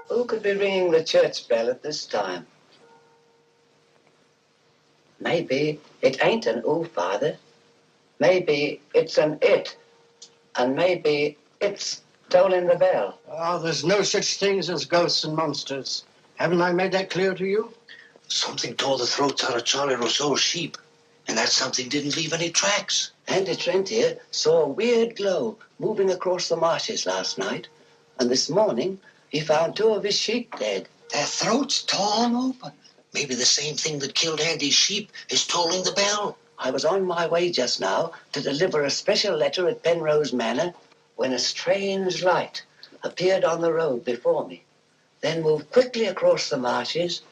Who could be ringing the church bell at this time? Maybe it ain't an ooh, Father. Maybe it's an it. And maybe it's tolling the bell. Oh, there's no such things as ghosts and monsters. Haven't I made that clear to you? Something tore the throats out of Charlie Rousseau's sheep, and that something didn't leave any tracks. Andy Trent here saw a weird glow moving across the marshes last night, and this morning he found 2 of his sheep dead. Their throats torn open. Maybe the same thing that killed Andy's sheep is tolling the bell. I was on my way just now to deliver a special letter at Penrose Manor when a strange light appeared on the road before me, then moved quickly across the marshes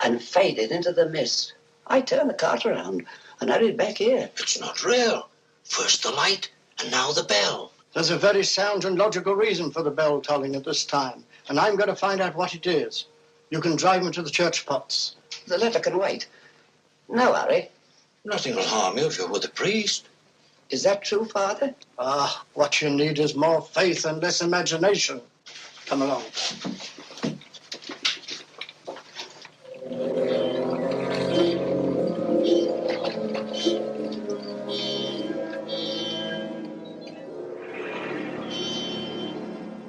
and faded into the mist. I turned the cart around and hurried back here. It's not real. First the light, and now the bell. There's a very sound and logical reason for the bell tolling at this time, and I'm going to find out what it is. You can drive me to the church pots. The letter can wait. No hurry. Nothing will harm you if you're with the priest. Is that true, Father? Ah, what you need is more faith and less imagination. Come along.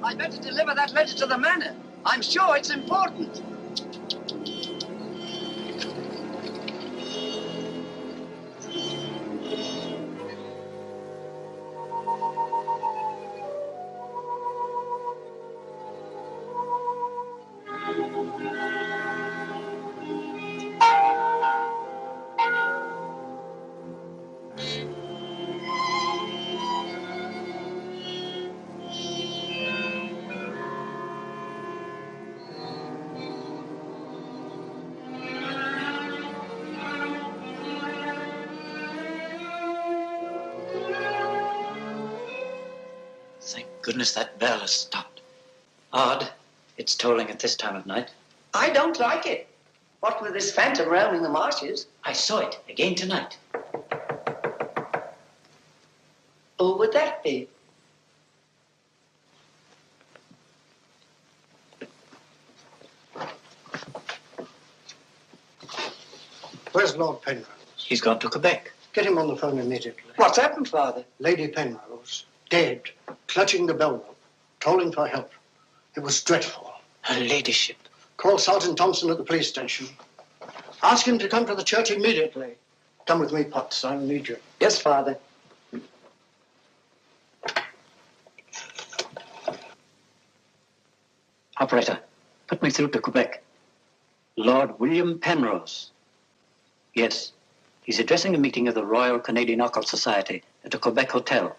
I'd better deliver that letter to the manor. I'm sure it's important. Goodness, that bell has stopped. Odd. It's tolling at this time of night. I don't like it. What with this phantom roaming the marshes? I saw it again tonight. Who would that be? Where's Lord Penrose? He's gone to Quebec. Get him on the phone immediately. What's happened, Father? Lady Penrose, dead, clutching the bell rope, calling for help. It was dreadful. Her ladyship. Call Sergeant Thompson at the police station. Ask him to come to the church immediately. Come with me, Potts. I'll need you. Yes, Father. Operator, put me through to Quebec. Lord William Penrose. Yes, he's addressing a meeting of the Royal Canadian Occult Society at a Quebec hotel.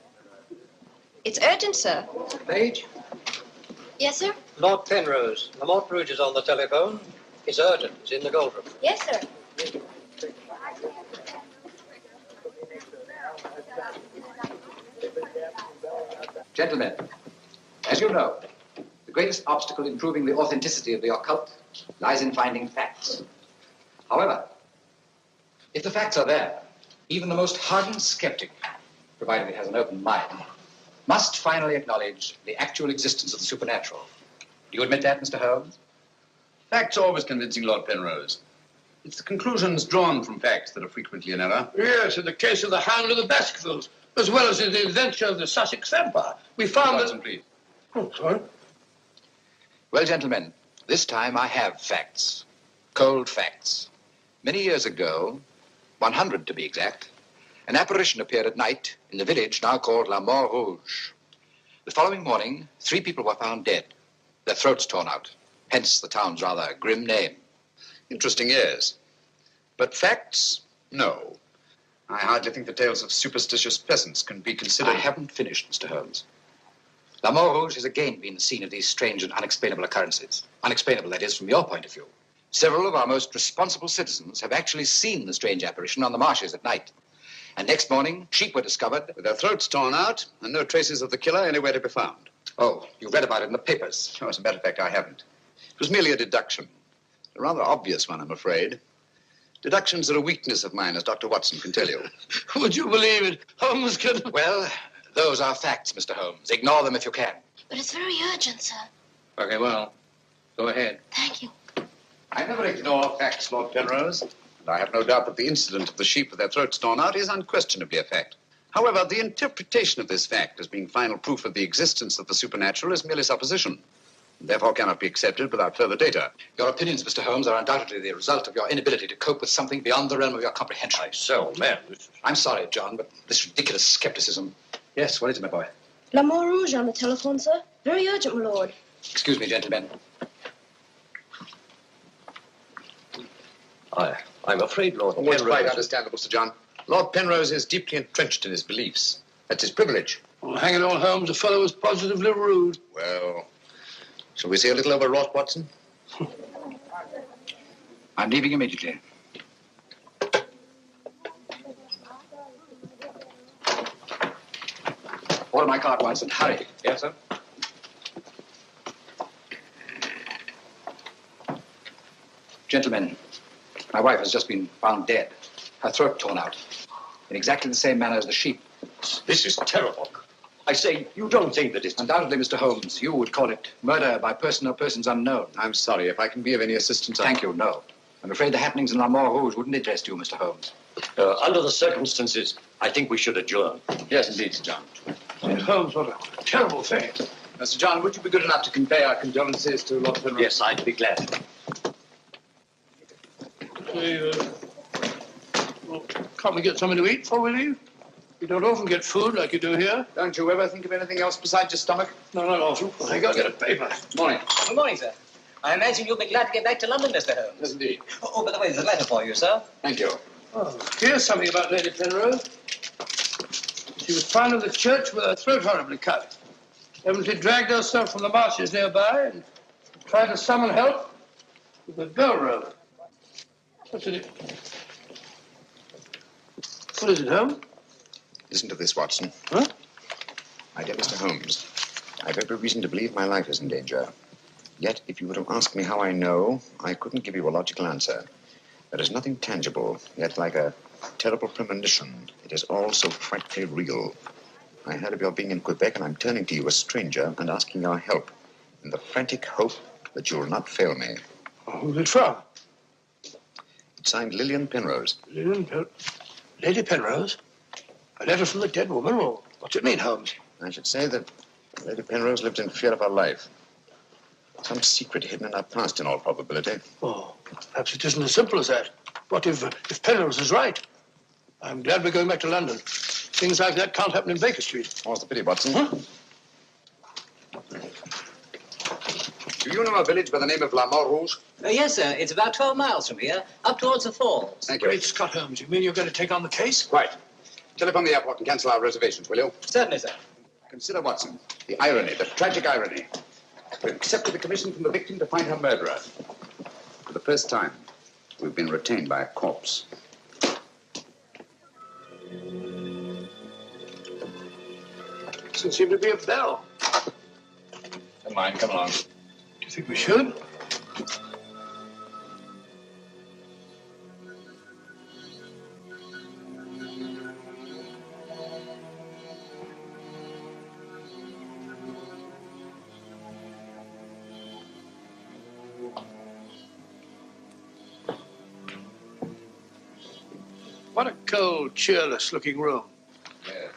It's urgent, sir. Page? Yes, sir? Lord Penrose. Lamont Rouge is on the telephone. It's urgent. It's in the gold room. Yes, sir. Gentlemen, as you know, the greatest obstacle in proving the authenticity of the occult lies in finding facts. However, if the facts are there, even the most hardened skeptic, provided he has an open mind, must finally acknowledge the actual existence of the supernatural. Do you admit that, Mr. Holmes? Facts are always convincing, Lord Penrose. It's the conclusions drawn from facts that are frequently in error. Yes, in the case of the Hound of the Baskervilles, as well as in the adventure of the Sussex Vampire, we found Watson, please. Oh, sorry. Well, gentlemen, this time I have facts. Cold facts. Many years ago, 100 to be exact, an apparition appeared at night in the village now called La Mort Rouge. The following morning, 3 people were found dead, their throats torn out, hence the town's rather grim name. Interesting, yes. But facts? No. I hardly think the tales of superstitious peasants can be considered... I haven't finished, Mr. Holmes. La Mort Rouge has again been the scene of these strange and unexplainable occurrences. Unexplainable, that is, from your point of view. Several of our most responsible citizens have actually seen the strange apparition on the marshes at night. And next morning, sheep were discovered... with their throats torn out and no traces of the killer anywhere to be found. Oh, you read about it in the papers. No, as a matter of fact, I haven't. It was merely a deduction. A rather obvious one, I'm afraid. Deductions are a weakness of mine, as Dr. Watson can tell you. Would you believe it? Holmes can... Well, those are facts, Mr. Holmes. Ignore them if you can. But it's very urgent, sir. Okay, well, go ahead. Thank you. I never ignore facts, Lord Penrose. And I have no doubt that the incident of the sheep with their throats torn out is unquestionably a fact. However, the interpretation of this fact as being final proof of the existence of the supernatural is merely supposition, and therefore cannot be accepted without further data. Your opinions, Mr. Holmes, are undoubtedly the result of your inability to cope with something beyond the realm of your comprehension. So, man. I'm sorry, John, but this ridiculous skepticism... Yes, what is it, my boy? La Mort Rouge on the telephone, sir. Very urgent, my lord. Excuse me, gentlemen. I'm afraid, Lord Penrose... It's quite understandable, Sir John. Lord Penrose is deeply entrenched in his beliefs. That's his privilege. Well, hang it all, Holmes, the fellow was positively rude. Well, shall we see a little overwrought, Watson? I'm leaving immediately. Order my card, Watson. Hurry. Yes, sir. Gentlemen, my wife has just been found dead. Her throat torn out. In exactly the same manner as the sheep. This is terrible. I say, you don't think that it's... Undoubtedly, Mr. Holmes, you would call it murder by person or persons unknown. I'm sorry. If I can be of any assistance... Thank you, no. I'm afraid the happenings in La Mort Rouge wouldn't interest you, Mr. Holmes. Under the circumstances, I think we should adjourn. Yes, indeed, Sir John. Holmes, what a terrible thing. Sir John, would you be good enough to convey our condolences to Lord Penrose? Yes, I'd be glad. Say, well, can't we get something to eat before we leave? You don't often get food like you do here. Don't you ever think of anything else besides your stomach? No, not often. I got to get a paper. Morning. Good morning, sir. I imagine you'll be glad to get back to London, Mr. Holmes. Yes, indeed. Oh, by the way, there's a letter for you, sir. Thank you. Oh, here's something about Lady Penrose. She was found in the church with her throat horribly cut. Evidently dragged herself from the marshes nearby and tried to summon help with a bell rope. What's in it? What is it, Holmes? Listen to this, Watson. Huh? My dear Mr. Holmes, I've every reason to believe my life is in danger. Yet, if you were to ask me how I know, I couldn't give you a logical answer. There is nothing tangible, yet like a terrible premonition, it is all so frightfully real. I heard of your being in Quebec, and I'm turning to you, a stranger, and asking your help, in the frantic hope that you will not fail me. Oh, who's it from? It's signed Lillian Penrose. Lady Penrose? A letter from the dead woman? Or what's it mean, Holmes? I should say that Lady Penrose lived in fear of her life. Some secret hidden in our past, in all probability. Oh, perhaps it isn't as simple as that. What if Penrose is right? I'm glad we're going back to London. Things like that can't happen in Baker Street. What's the pity, Watson? Huh? Do you know a village by the name of La Rouge? Yes, sir. It's about 12 miles from here, up towards the falls. Thank you. Great Scott Holmes, you mean you're going to take on the case? Right. Telephone the airport and cancel our reservations, will you? Certainly, sir. Consider, Watson, the irony, the tragic irony. We've accepted the commission from the victim to find her murderer. For the first time, we've been retained by a corpse. Doesn't seem to be a bell. Never mind, come along. Do you think we should? What a cold, cheerless-looking room. Yeah.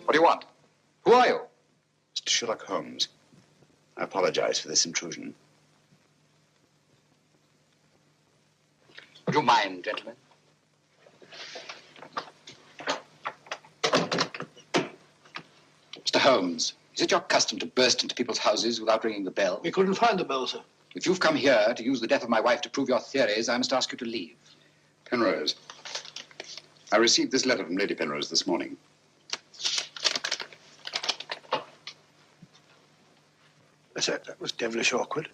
What do you want? Who are you? Mr. Sherlock Holmes. I apologize for this intrusion. Would you mind, gentlemen? Mr. Holmes, is it your custom to burst into people's houses without ringing the bell? We couldn't find the bell, sir. If you've come here to use the death of my wife to prove your theories, I must ask you to leave. Penrose. I received this letter from Lady Penrose this morning. That was devilish awkward.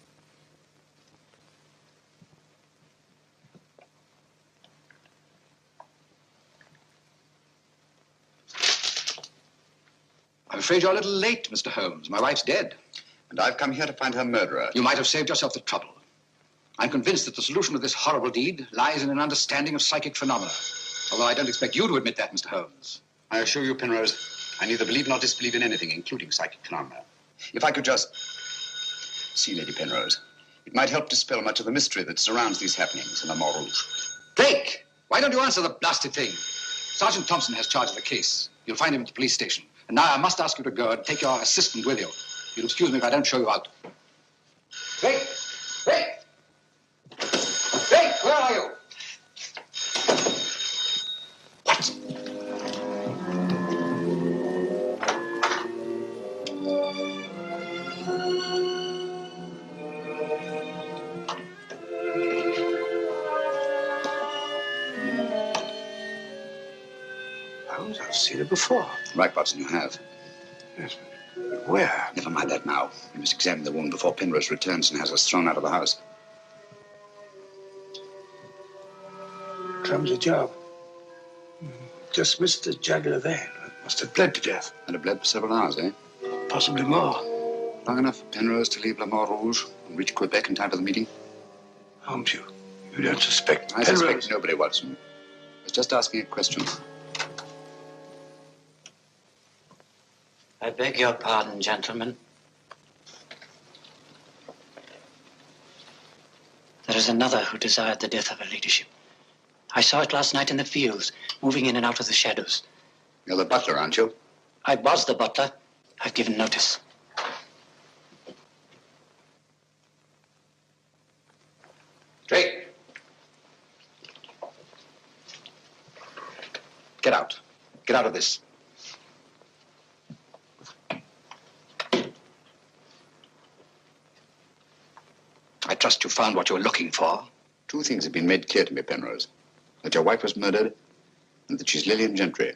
I'm afraid you're a little late, Mr. Holmes. My wife's dead. And I've come here to find her murderer. You might have saved yourself the trouble. I'm convinced that the solution of this horrible deed lies in an understanding of psychic phenomena. Although I don't expect you to admit that, Mr. Holmes. I assure you, Penrose, I neither believe nor disbelieve in anything, including psychic phenomena. If I could just see Lady Penrose, it might help dispel much of the mystery that surrounds these happenings in La Rouge. Drake! Why don't you answer the blasted thing? Sergeant Thompson has charge of the case. You'll find him at the police station. And now I must ask you to go and take your assistant with you. You'll excuse me if I don't show you out. Drake! Drake! Drake, where are you? What? I've seen it before. Right, Watson, you have. Yes, but where? Never mind that now. We must examine the wound before Penrose returns and has us thrown out of the house. Clumsy job. Just missed the jugular vein. Must have bled to death. And it bled for several hours, eh? Possibly more. Long enough for Penrose to leave La Rouge and reach Quebec in time for the meeting? Holmes, you don't suspect I Penrose? suspect nobody, Watson. I was just asking a question. I beg your pardon, gentlemen. There is another who desired the death of her ladyship. I saw it last night in the fields, moving in and out of the shadows. You're the butler, aren't you? I was the butler. I've given notice. Drake! Get out. Get out of this. I trust you found what you were looking for. Two things have been made clear to me, Penrose. That your wife was murdered and that she's Lillian Gentry.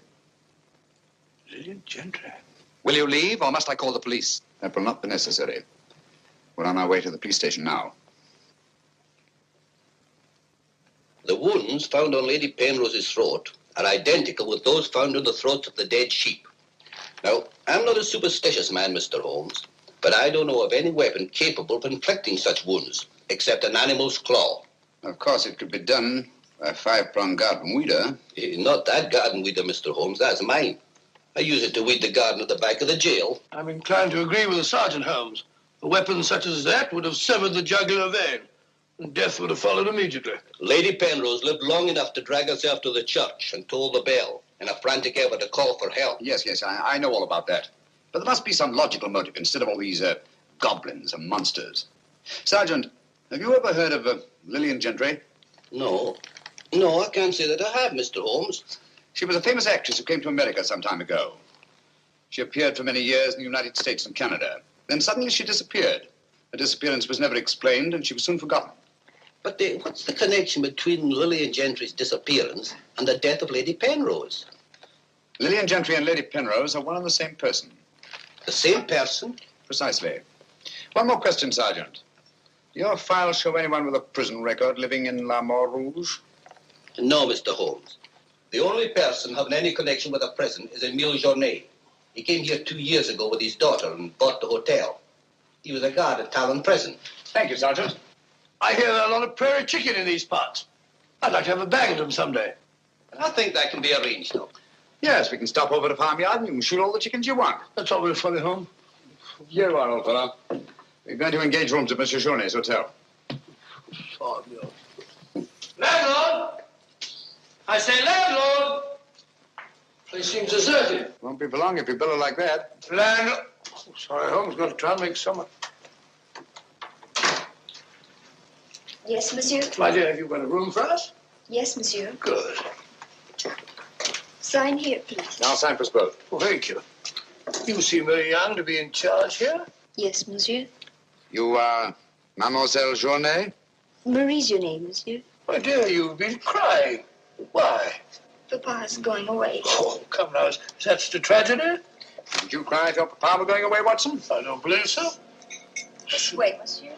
Lillian Gentry? Will you leave, or must I call the police? That will not be necessary. We're on our way to the police station now. The wounds found on Lady Penrose's throat are identical with those found on the throats of the dead sheep. Now, I'm not a superstitious man, Mr. Holmes, but I don't know of any weapon capable of inflicting such wounds, except an animal's claw. Of course, it could be done A five-pronged garden weeder? Not that garden weeder, Mr. Holmes. That's mine. I use it to weed the garden at the back of the jail. I'm inclined to agree with the Sergeant, Holmes. A weapon such as that would have severed the jugular vein, and death would have followed immediately. Lady Penrose lived long enough to drag herself to the church and toll the bell in a frantic effort to call for help. Yes, I know all about that. But there must be some logical motive instead of all these goblins and monsters. Sergeant, have you ever heard of Lillian Gentry? No, I can't say that I have, Mr. Holmes. She was a famous actress who came to America some time ago. She appeared for many years in the United States and Canada. Then suddenly she disappeared. Her disappearance was never explained, and she was soon forgotten. But what's the connection between Lillian Gentry's disappearance and the death of Lady Penrose? Lillian Gentry and Lady Penrose are one and the same person. The same person? Precisely. One more question, Sergeant. Do your files show anyone with a prison record living in La Mort Rouge? No, Mr. Holmes. The only person having any connection with a prison is Emile Journet. He came here 2 years ago with his daughter and bought the hotel. He was a guard at Talon Prison. Thank you, Sergeant. I hear there are a lot of prairie chicken in these parts. I'd like to have a bag of them someday. I think that can be arranged, though. Yes, we can stop over to farmyard and you can shoot all the chickens you want. That's all we'll follow home. Here you are, old fellow. We're going to engage rooms at Monsieur Journet's hotel. Landlord! I say landlord! Place seems deserted. Won't be for long if you billow like that. Landlord! Oh, sorry, Holmes. Got to try and make summer. Yes, monsieur? My dear, have you got a room for us? Yes, monsieur. Good. Sign here, please. I'll sign for us both. Well, thank you. You seem very young to be in charge here. Yes, monsieur. You are Mademoiselle Journet? Marie's your name, monsieur. My dear, you've been crying. Why? Papa's going away. Oh, come now. Is that such a tragedy? Did you cry if your papa were going away, Watson? I don't believe so. This way, monsieur.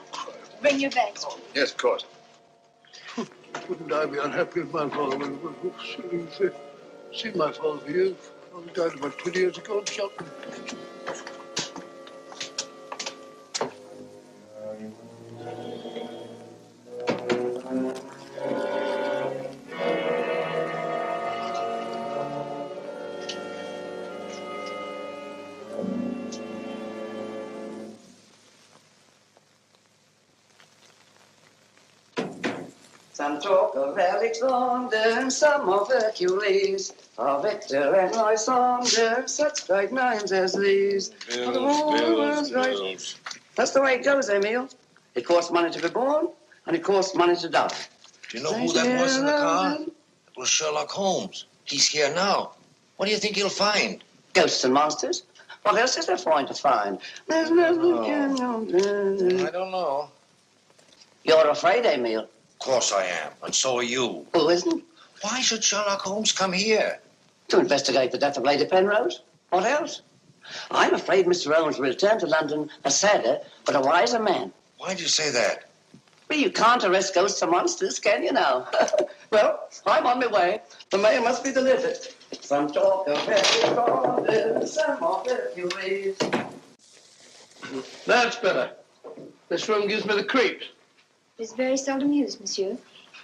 Bring your bags. Yes, of course. Wouldn't I be unhappy if my father would see my father for years? He died about 20 years ago in Shelton. Some talk of Alexander and some of Hercules, of Hector and Lysander, such bright names as these. Bills. That's the way it goes, Emile. It costs money to be born, and it costs money to die. Do you know who that was in the car? It was Sherlock Holmes. He's here now. What do you think he'll find? Ghosts and monsters? What else is there for him to find? There's nothing I don't know. You're afraid, Emile? Of course I am, and so are you. Who isn't? Why should Sherlock Holmes come here? To investigate the death of Lady Penrose. What else? I'm afraid Mr. Holmes will return to London a sadder but a wiser man. Why do you say that? Well, you can't arrest ghosts and monsters, can you now? Well, I'm on my way. The mail must be delivered. Some talk of Hercules, some of Hercules. That's better. This room gives me the creeps. It is very seldom used, monsieur.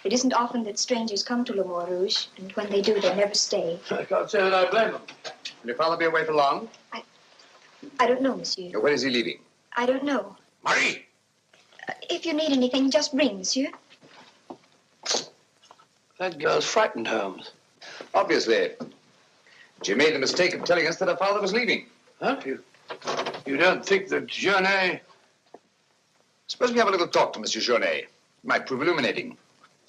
It isn't often that strangers come to Le Mort Rouge, and when they do, they never stay. I can't say that I blame them. Will your father be away for long? I don't know, monsieur. When is he leaving? I don't know. Marie! If you need anything, just ring, monsieur. That girl's frightened, Holmes. Obviously. She made the mistake of telling us that her father was leaving. Huh? You don't think that Journet... Suppose we have a little talk to Monsieur Journet. It might prove illuminating.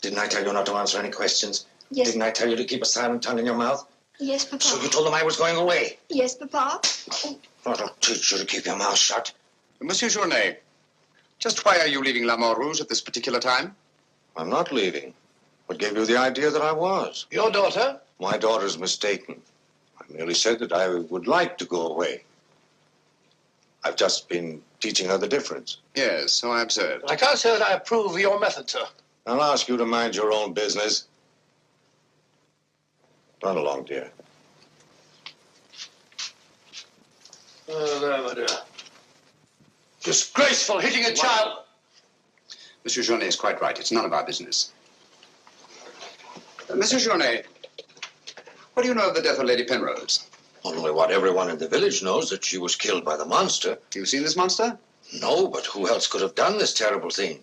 Didn't I tell you not to answer any questions? Yes. Didn't I tell you to keep a silent tongue in your mouth? Yes, Papa. So you told them I was going away? Yes, Papa. I'll teach you to keep your mouth shut. Monsieur Journet, just why are you leaving La Mort Rouge at this particular time? I'm not leaving. What gave you the idea that I was? Your daughter? My daughter's mistaken. I merely said that I would like to go away. I've just been teaching her the difference. Yes, so I observed. I can't say that I approve of your method, sir. I'll ask you to mind your own business. Run along, dear. Oh, there, my dear. Disgraceful, hitting a child. Monsieur Journet is quite right. It's none of our business. Monsieur Journet, what do you know of the death of Lady Penrose? Only what everyone in the village knows, that she was killed by the monster. You've seen this monster? No, but who else could have done this terrible thing?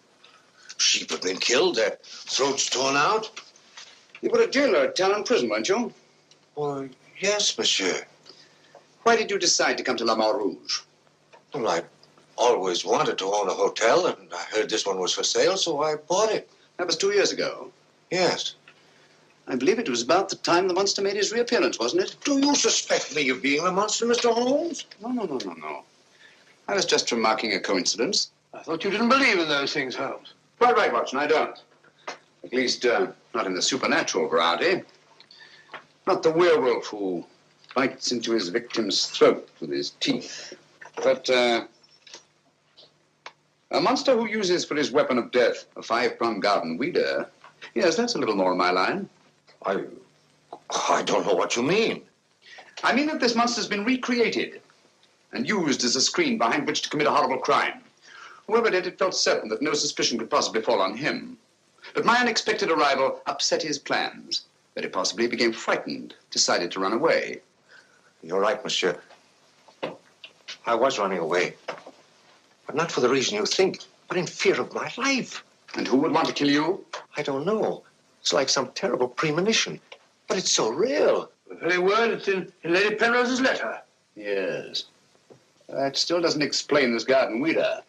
Sheep have been killed, their throats torn out. You were a jailer at town prison, weren't you? Oh, yes, monsieur. Why did you decide to come to La Mort Rouge? Well, I always wanted to own a hotel, and I heard this one was for sale, so I bought it. That was 2 years ago. Yes. I believe it was about the time the monster made his reappearance, wasn't it? Do you suspect me of being the monster, Mr. Holmes? No. I was just remarking a coincidence. I thought you didn't believe in those things, Holmes. Quite right, Watson, I don't. At least, not in the supernatural variety. Not the werewolf who bites into his victim's throat with his teeth. But, a monster who uses for his weapon of death a 5-pronged garden weeder. Yes, that's a little more in my line. I don't know what you mean. I mean that this monster's been recreated and used as a screen behind which to commit a horrible crime. Whoever did it felt certain that no suspicion could possibly fall on him. But my unexpected arrival upset his plans. Very possibly he became frightened, decided to run away. You're right, monsieur. I was running away. But not for the reason you think, but in fear of my life. And who would want to kill you? I don't know. It's like some terrible premonition. But it's so real. The very word, it's in Lady Penrose's letter. Yes. That still doesn't explain this garden weeder.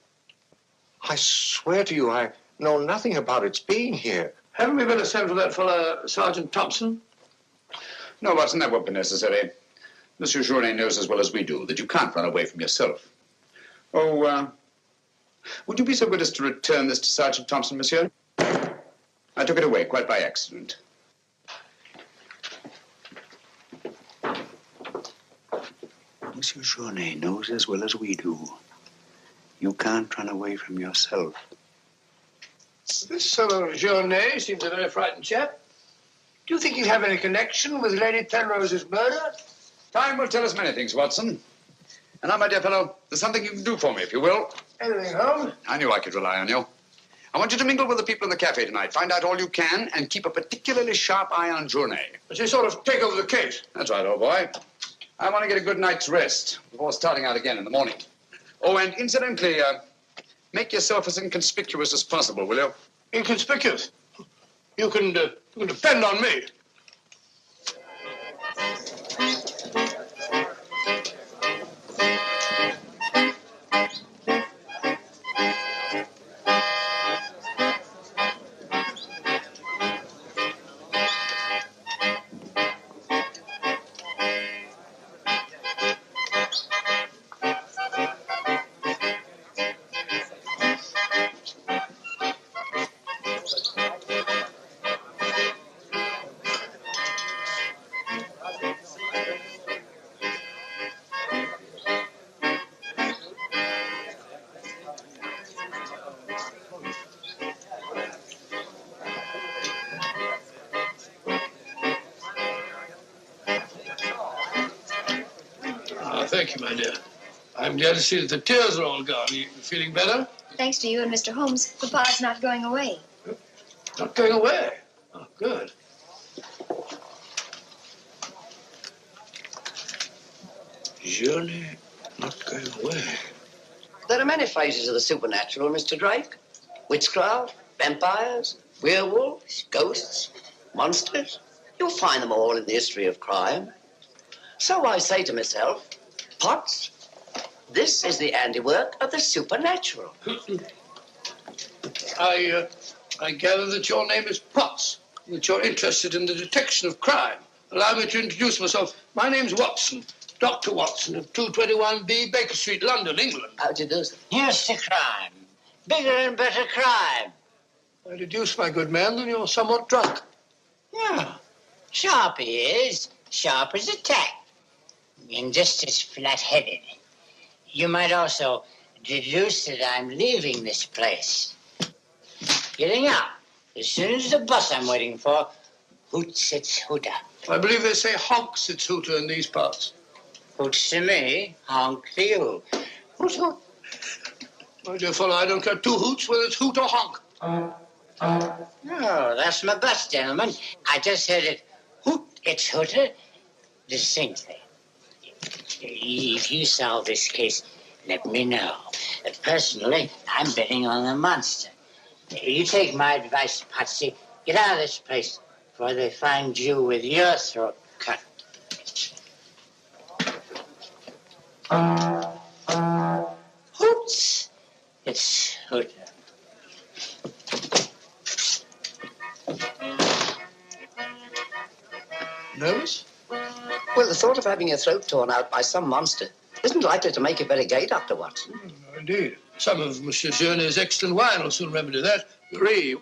I swear to you, I know nothing about its being here. Haven't we better send for that fellow, Sergeant Thompson? No, Watson, that won't be necessary. Monsieur Journet knows as well as we do that you can't run away from yourself. Oh, would you be so good as to return this to Sergeant Thompson, monsieur? I took it away quite by accident. Monsieur Journet knows as well as we do. You can't run away from yourself. This fellow Journet seems a very frightened chap. Do you think he'd have any connection with Lady Penrose's murder? Time will tell us many things, Watson. And now, my dear fellow, there's something you can do for me, if you will. Anything, Holmes? I knew I could rely on you. I want you to mingle with the people in the cafe tonight. Find out all you can and keep a particularly sharp eye on Journet. But you sort of take over the case. That's right, old boy. I want to get a good night's rest before starting out again in the morning. Oh, and incidentally, make yourself as inconspicuous as possible, will you? Inconspicuous? You can depend on me. Thank you, my dear. I'm glad to see that the tears are all gone. Are you feeling better? Thanks to you and Mr. Holmes, Papa's not going away. Not going away? Oh, good. Journet not going away. There are many phases of the supernatural, Mr. Drake. Witchcraft, vampires, werewolves, ghosts, monsters. You'll find them all in the history of crime. So I say to myself, Potts, this is the handiwork of the supernatural. I gather that your name is Potts, that you're interested in the detection of crime. Allow me to introduce myself. My name's Watson, Dr. Watson of 221B Baker Street, London, England. How do you do, sir? Here's to crime. Bigger and better crime. I deduce, my good man, that you're somewhat drunk. Yeah. Sharp he is, sharp as a tack, and just as flat-headed. You might also deduce that I'm leaving this place. Getting out. As soon as the bus I'm waiting for hoots its hooter. I believe they say honks its hooter in these parts. Hoots to me, honk to you. Hoot, hoot. My dear fellow, I don't care two hoots whether it's hoot or honk. Oh, that's my bus, gentlemen. I just heard it hoot, it's hooter distinctly. If you solve this case, let me know. Personally, I'm betting on the monster. You take my advice, Patsy. Get out of this place before they find you with your throat cut. Hoots! It's hooter. Nervous? Well, the thought of having your throat torn out by some monster isn't likely to make you very gay, Dr. Watson. Indeed. Some of Monsieur Journet's excellent wine will soon remedy that. Marie,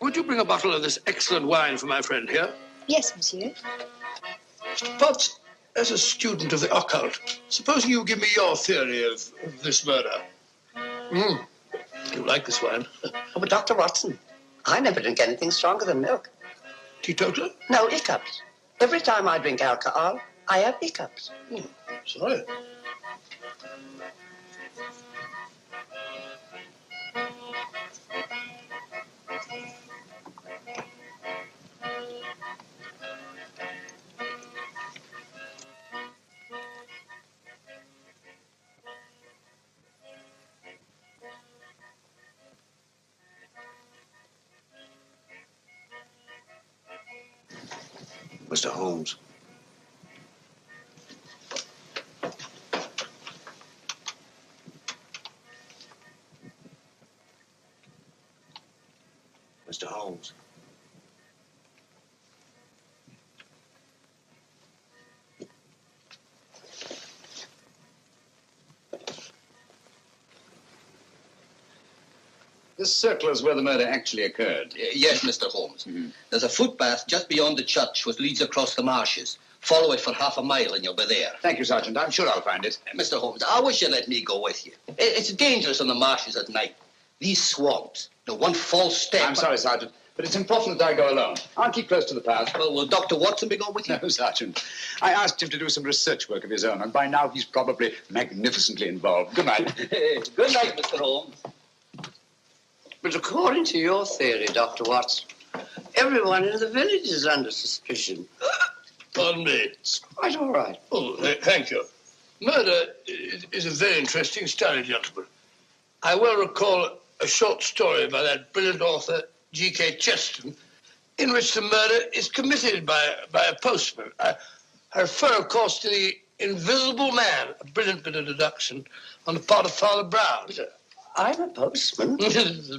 would you bring a bottle of this excellent wine for my friend here? Yes, monsieur. But as a student of the occult, supposing you give me your theory of this murder. You like this wine? Oh, but Dr. Watson, I never drink anything stronger than milk. Teetotaler? No, hiccups. Every time I drink alcohol, I have hiccups. Sorry. Mr. Holmes. Mr. Holmes. This circle is where the murder actually occurred. Yes, Mr. Holmes. There's a footpath just beyond the church which leads across the marshes. Follow it for half a mile and you'll be there. Thank you, Sergeant. I'm sure I'll find it. Mr. Holmes, I wish you'd let me go with you. It's dangerous on the marshes at night. These swamps, one false step... I'm sorry, Sergeant, but it's important that I go alone. I'll keep close to the path. Well, will Dr. Watson be going with you? No, Sergeant. I asked him to do some research work of his own, and by now he's probably magnificently involved. Good night. Good night, Mr. Holmes. But according to your theory, Dr. Watson, everyone in the village is under suspicion. Pardon me. It's quite all right. Oh, thank you. Murder is a very interesting study, gentlemen. I well recall a short story by that brilliant author, G.K. Chesterton, in which the murder is committed by a postman. I refer, of course, to the Invisible Man, a brilliant bit of deduction on the part of Father Brown. I'm a postman.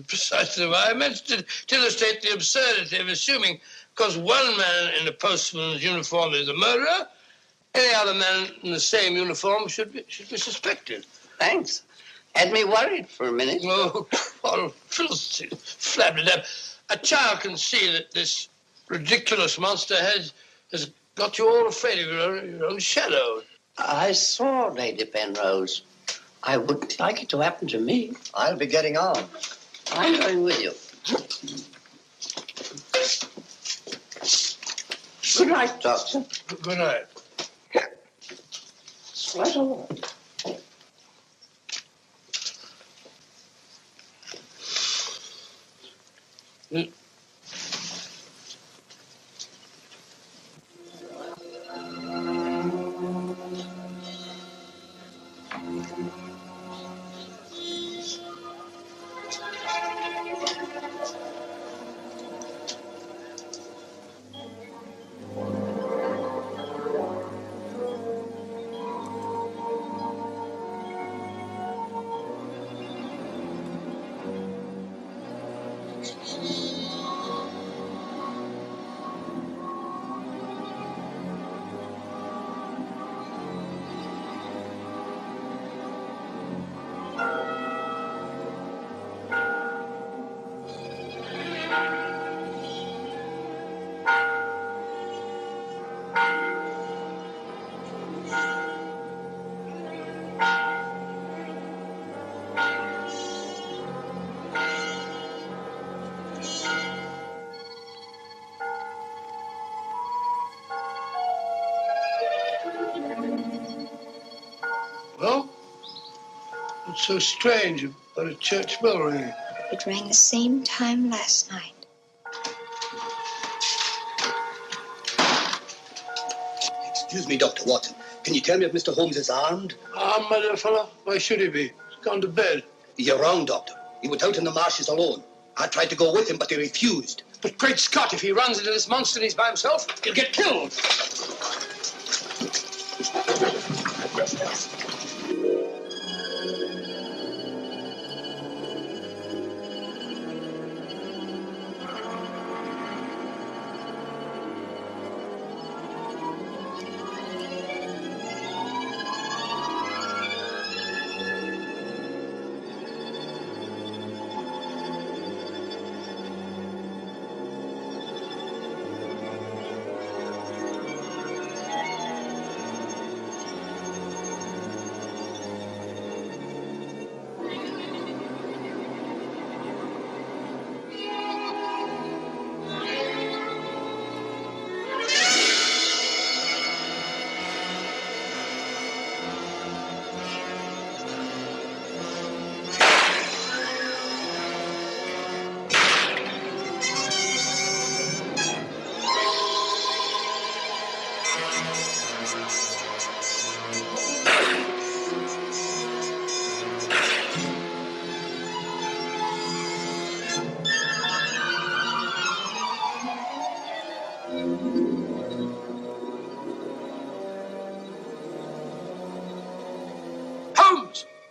Precisely why I mentioned it, to illustrate the absurdity of assuming because one man in a postman's uniform is a murderer, any other man in the same uniform should be suspected. Thanks. Had me worried for a minute. Oh, flabbergab. A child can see that this ridiculous monster has got you all afraid of your own shadow. I saw Lady Penrose. I wouldn't like it to happen to me. I'll be getting on. I'm going with you. Good night, Doctor. Good night. It's right all right. Well, it's so strange about a church bell ringing. It rang the same time last night. Excuse me, Dr. Watson. Can you tell me if Mr. Holmes is armed? Armed, my dear fellow? Why should he be? He's gone to bed. You're wrong, Doctor. He went out in the marshes alone. I tried to go with him, but he refused. But great Scott, if he runs into this monster and he's by himself, he'll get killed.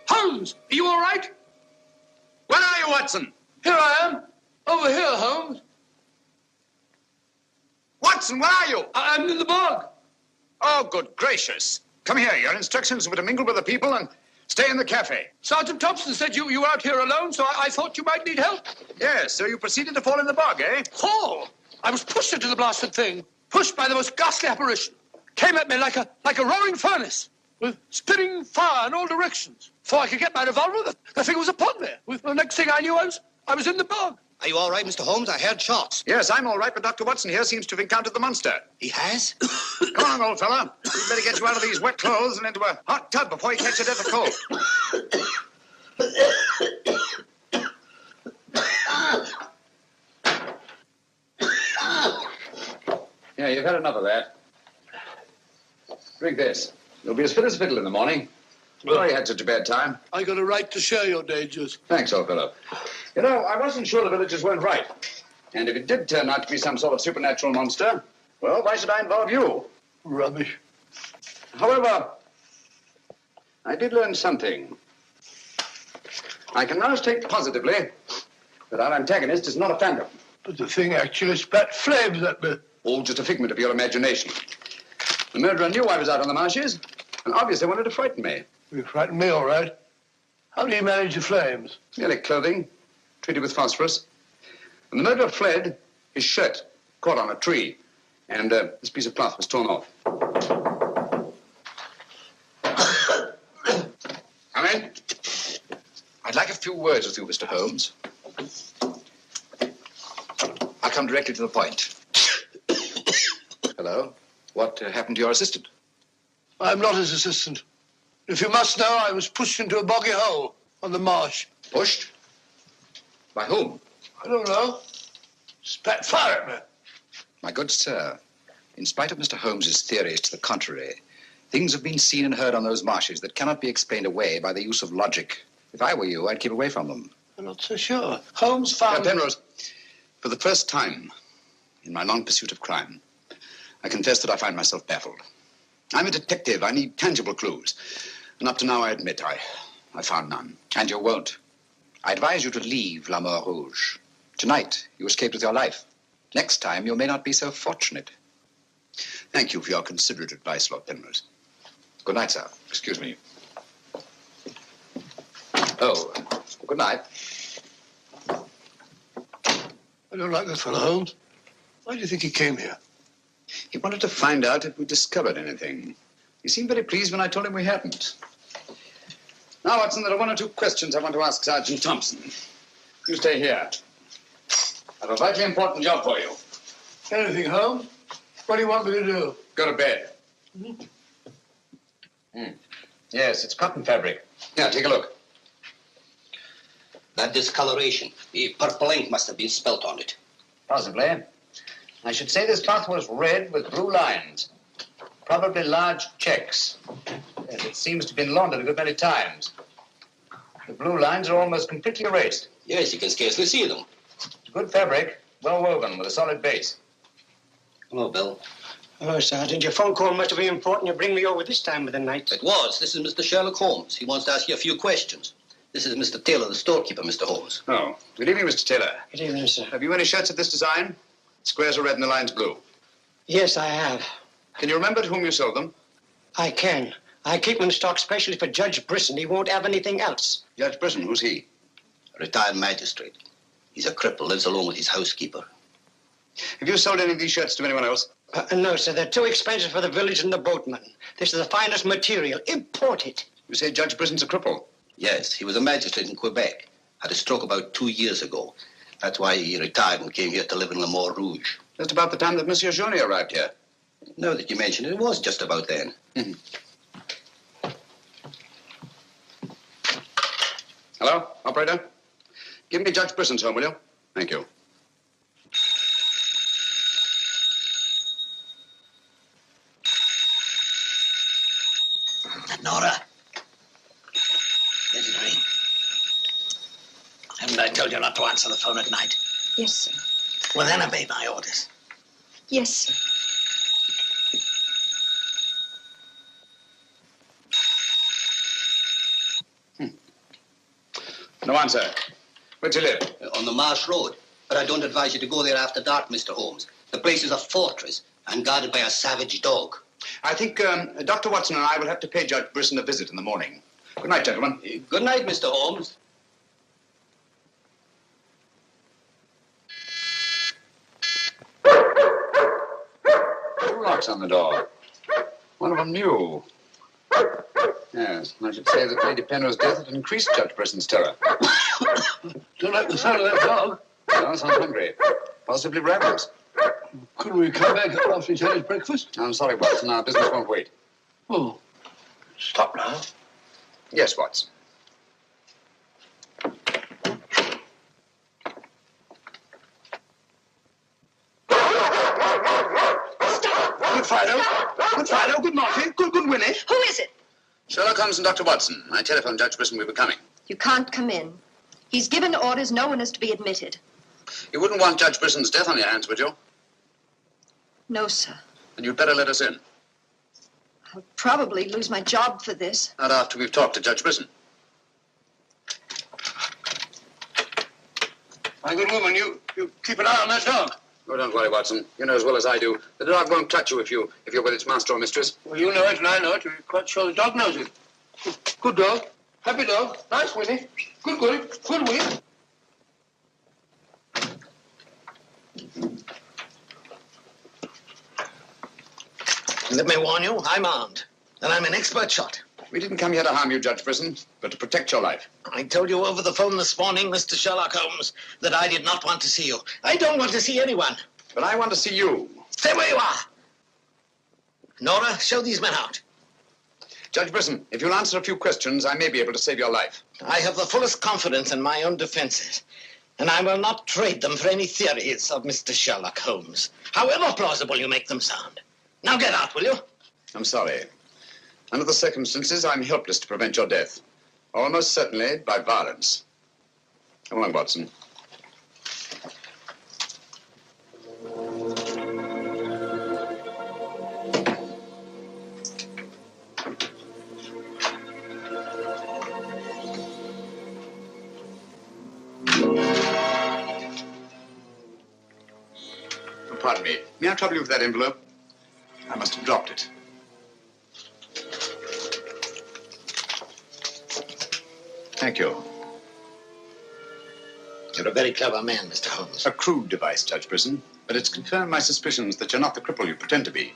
Holmes, are you all right? Where are you, Watson? Here I am. Over here, Holmes. Watson, where are you? I'm in the bog. Oh, good gracious. Come here. Your instructions were to mingle with the people and stay in the cafe. Sergeant Thompson said you were out here alone, so I thought you might need help. Yes, so you proceeded to fall in the bog, eh? Fall? I was pushed into the blasted thing. Pushed by the most ghastly apparition. Came at me like a roaring furnace, with spitting fire in all directions. Before I could get my revolver, the thing was upon me. The next thing I knew, I was in the bog. Are you all right, Mr. Holmes? I heard shots. Yes, I'm all right, but Dr. Watson here seems to have encountered the monster. He has? Come on, old fella. We'd better get you out of these wet clothes and into a hot tub before you catch a death of cold. Yeah, you've had enough of that. Drink this. You'll be as fit as a fiddle in the morning. Sorry you had such a bad time. I got a right to share your dangers. Thanks, old fellow. You know, I wasn't sure the villagers weren't right. And if it did turn out to be some sort of supernatural monster, well, why should I involve you? Rubbish. However, I did learn something. I can now state positively that our antagonist is not a phantom. But the thing actually spat flames at me. All just a figment of your imagination. The murderer knew I was out on the marshes and obviously wanted to frighten me. You frightened me, all right. How do you manage the flames? Merely clothing, treated with phosphorus. When the murderer fled, his shirt caught on a tree, and this piece of cloth was torn off. Come in. I'd like a few words with you, Mr. Holmes. I'll come directly to the point. Hello. What happened to your assistant? I'm not his assistant. If you must know, I was pushed into a boggy hole on the marsh. Pushed? By whom? I don't know. Spat fire at me. My good sir, in spite of Mr. Holmes's theories to the contrary, things have been seen and heard on those marshes that cannot be explained away by the use of logic. If I were you, I'd keep away from them. I'm not so sure. Holmes found... Penrose, for the first time in my long pursuit of crime, I confess that I find myself baffled. I'm a detective. I need tangible clues. And up to now, I admit, I found none. And you won't. I advise you to leave La Mort Rouge. Tonight, you escaped with your life. Next time, you may not be so fortunate. Thank you for your considerate advice, Lord Penrose. Good night, sir. Excuse me. Oh, good night. I don't like that fellow, Holmes. Why do you think he came here? He wanted to find out if we discovered anything. He seemed very pleased when I told him we hadn't. Now, Watson, there are one or two questions I want to ask Sergeant Thompson. You stay here. I have a vitally important job for you. Anything, Holmes? What do you want me to do? Go to bed. Yes, it's cotton fabric. Here, take a look. That discoloration. The purple ink must have been spilt on it. Possibly. I should say this cloth was red with blue lines. Probably large checks. Yes, it seems to have been laundered a good many times. The blue lines are almost completely erased. Yes, you can scarcely see them. It's good fabric, well woven, with a solid base. Hello, Bill. Hello, Sergeant. Your phone call must have been important. You bring me over this time of the night. It was. This is Mr. Sherlock Holmes. He wants to ask you a few questions. This is Mr. Taylor, the storekeeper, Mr. Holmes. Oh, good evening, Mr. Taylor. Good evening, sir. Have you any shirts of this design? Squares are red and the lines blue. Yes, I have. Can you remember to whom you sold them? I can. I keep them in stock specially for Judge Brisson. He won't have anything else. Judge Brisson, who's he? A retired magistrate. He's a cripple, lives alone with his housekeeper. Have you sold any of these shirts to anyone else? No, sir. They're too expensive for the village and the boatmen. This is the finest material. Imported. You say Judge Brisson's a cripple? Yes, he was a magistrate in Quebec. Had a stroke about 2 years ago. That's why he retired and came here to live in Le Mort Rouge. Just about the time that Monsieur Journey arrived here. Now that you mention it, it was just about then. Hello, operator? Give me Judge Brisson's home, will you? Thank you. Nora. Let it ring. Haven't I told you not to answer the phone at night? Yes, sir. Well, then obey my orders. Yes, sir. No answer. Where do you live? On the Marsh Road. But I don't advise you to go there after dark, Mr. Holmes. The place is a fortress and guarded by a savage dog. I think Dr. Watson and I will have to pay Judge Brisson a visit in the morning. Good night, gentlemen. Good night, Mr. Holmes. Two locks on the door. One of them new. Yes, I should say that Lady Penrose's death had increased Judge Brisson's terror. Don't like the sound of that dog. No, sounds hungry. Possibly ravenous. Couldn't we come back after he's had his breakfast? I'm sorry, Watson. Our business won't wait. Oh, stop now. Yes, Watson. Good Fido. Good Fido. Good Marty. Good Winnie. Who is it? Sherlock Holmes and Dr. Watson. I telephoned Judge Brisson we were coming. You can't come in. He's given orders no one is to be admitted. You wouldn't want Judge Brisson's death on your hands, would you? No, sir. Then you'd better let us in. I'll probably lose my job for this. Not after we've talked to Judge Brisson. My good woman, you keep an eye on that dog. Oh, don't worry, Watson. You know as well as I do. The dog won't touch you if you're with its master or mistress. Well, you know it and I know it. We're quite sure the dog knows it. Good dog. Happy dog. Nice, Winnie. Good Winnie. Let me warn you, I'm armed. And I'm an expert shot. We didn't come here to harm you, Judge Brisson, but to protect your life. I told you over the phone this morning, Mr. Sherlock Holmes, that I did not want to see you. I don't want to see anyone. But I want to see you. Stay where you are. Nora, show these men out. Judge Brisson, if you'll answer a few questions, I may be able to save your life. I have the fullest confidence in my own defenses, and I will not trade them for any theories of Mr. Sherlock Holmes, however plausible you make them sound. Now get out, will you? I'm sorry. Under the circumstances, I'm helpless to prevent your death. Almost certainly by violence. Come along, Watson. Pardon me. May I trouble you with that envelope? I must have dropped it. Thank you. You're a very clever man, Mr. Holmes. A crude device, Judge Brisson, but it's confirmed my suspicions that you're not the cripple you pretend to be.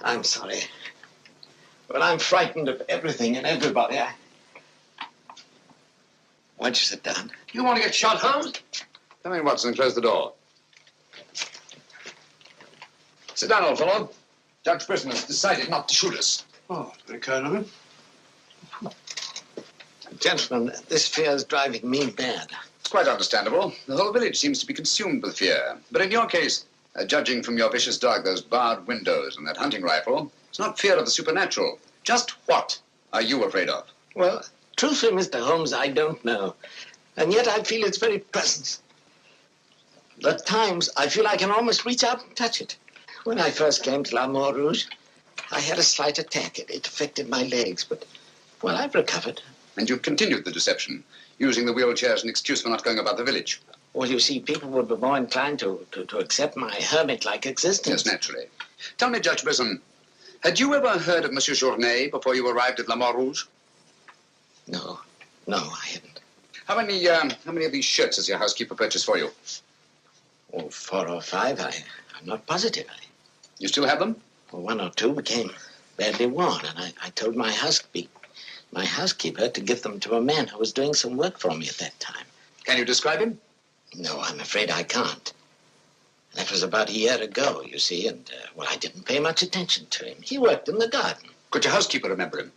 I'm sorry. But I'm frightened of everything and everybody. Why'd you sit down? You want to get shot, Holmes? Come in, Watson, and close the door. Sit down, old fellow. Judge Brisson has decided not to shoot us. Oh, very kind of him. Gentlemen, this fear is driving me mad. It's quite understandable. The whole village seems to be consumed with fear. But in your case, judging from your vicious dog, those barred windows, and that hunting rifle, it's not fear of the supernatural. Just what are you afraid of? Well, truthfully, Mr. Holmes, I don't know. And yet I feel its very presence. At times, I feel I can almost reach out and touch it. When I first came to La Mort Rouge, I had a slight attack. It affected my legs, but, well, I've recovered. And you've continued the deception, using the wheelchair as an excuse for not going about the village. Well, you see, people would be more inclined to accept my hermit-like existence. Yes, naturally. Tell me, Judge Brisson, had you ever heard of Monsieur Journet before you arrived at La Mort Rouge? No, I hadn't. How many of these shirts has your housekeeper purchased for you? Oh, 4 or 5. I'm not positive. You still have them? Well, 1 or 2 became badly worn, and I told my housekeeper to give them to a man who was doing some work for me at that time. Can you describe him? No, I'm afraid I can't. That was about a year ago, you see, and, well, I didn't pay much attention to him. He worked in the garden. Could your housekeeper remember him?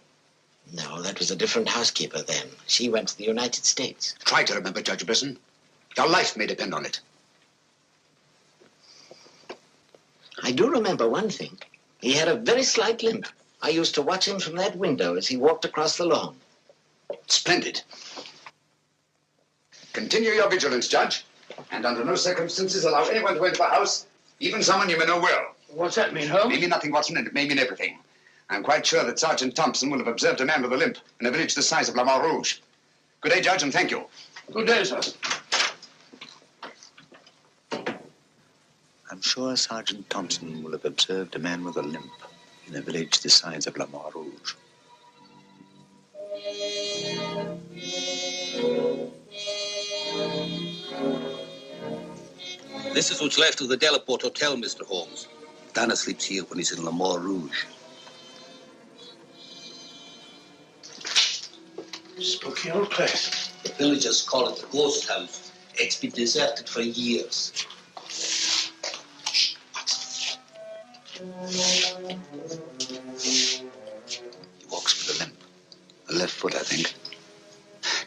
No, that was a different housekeeper then. She went to the United States. Try to remember, Judge Brisson. Your life may depend on it. I do remember one thing. He had a very slight limp. I used to watch him from that window as he walked across the lawn. Splendid. Continue your vigilance, Judge, and under no circumstances allow anyone to enter the house, even someone you may know well. What's that mean, Holmes? It may mean nothing, Watson, and it may mean everything. I'm quite sure that Sergeant Thompson will have observed a man with a limp in a village the size of La Mort Rouge. Good day, Judge, and thank you. Good day, sir. I'm sure Sergeant Thompson will have observed a man with a limp in a village the size of La Mort Rouge. This is what's left of the Delaport Hotel, Mr. Holmes. Dana sleeps here when he's in La Mort Rouge. Spooky old place. The villagers call it the ghost house. It's been deserted for years. He walks with a limp. A left foot, I think.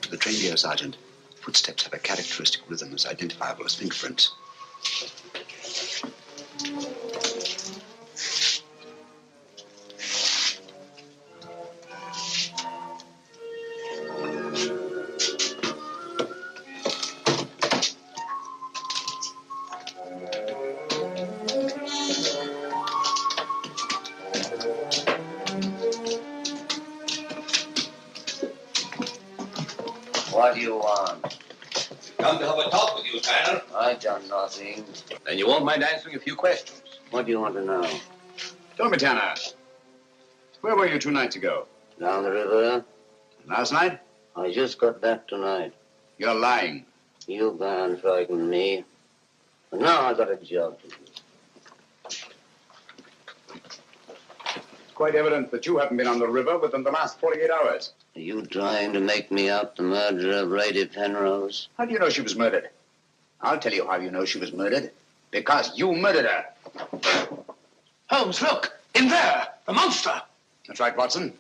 To the trained ear, Sergeant, footsteps have a characteristic rhythm as identifiable as fingerprints. What do you want? Come to have a talk with you, Tanner. I've done nothing. Then you won't mind answering a few questions. What do you want to know? Tell me, Tanner, where were you 2 nights ago? Down the river. Last night? I just got back tonight. You're lying. You can't frighten me. But now I got a job to do. It's quite evident that you haven't been on the river within the last 48 hours. Are you trying to make me out the murderer of Lady Penrose? How do you know she was murdered? I'll tell you how you know she was murdered. Because you murdered her. Holmes, look! In there! The monster! That's right, Watson.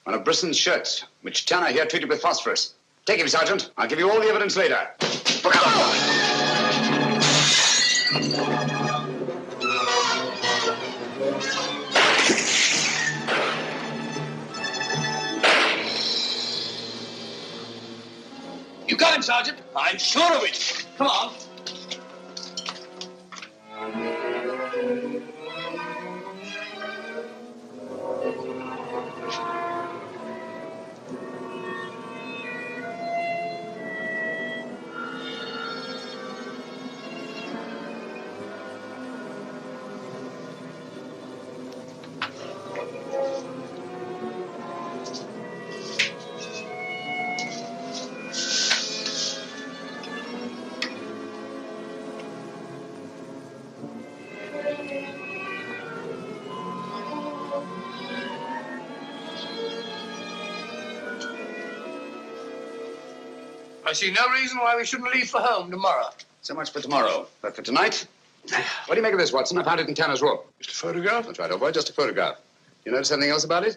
One of Brisson's shirts, which Tanner here treated with phosphorus. Take him, Sergeant. I'll give you all the evidence later. Look out! You got him, Sergeant. I'm sure of it. Come on. I see no reason why we shouldn't leave for home tomorrow. So much for tomorrow. But for tonight, what do you make of this, Watson? I found it in Tanner's room. Just a photograph? That's right, old boy, just a photograph. You notice anything else about it?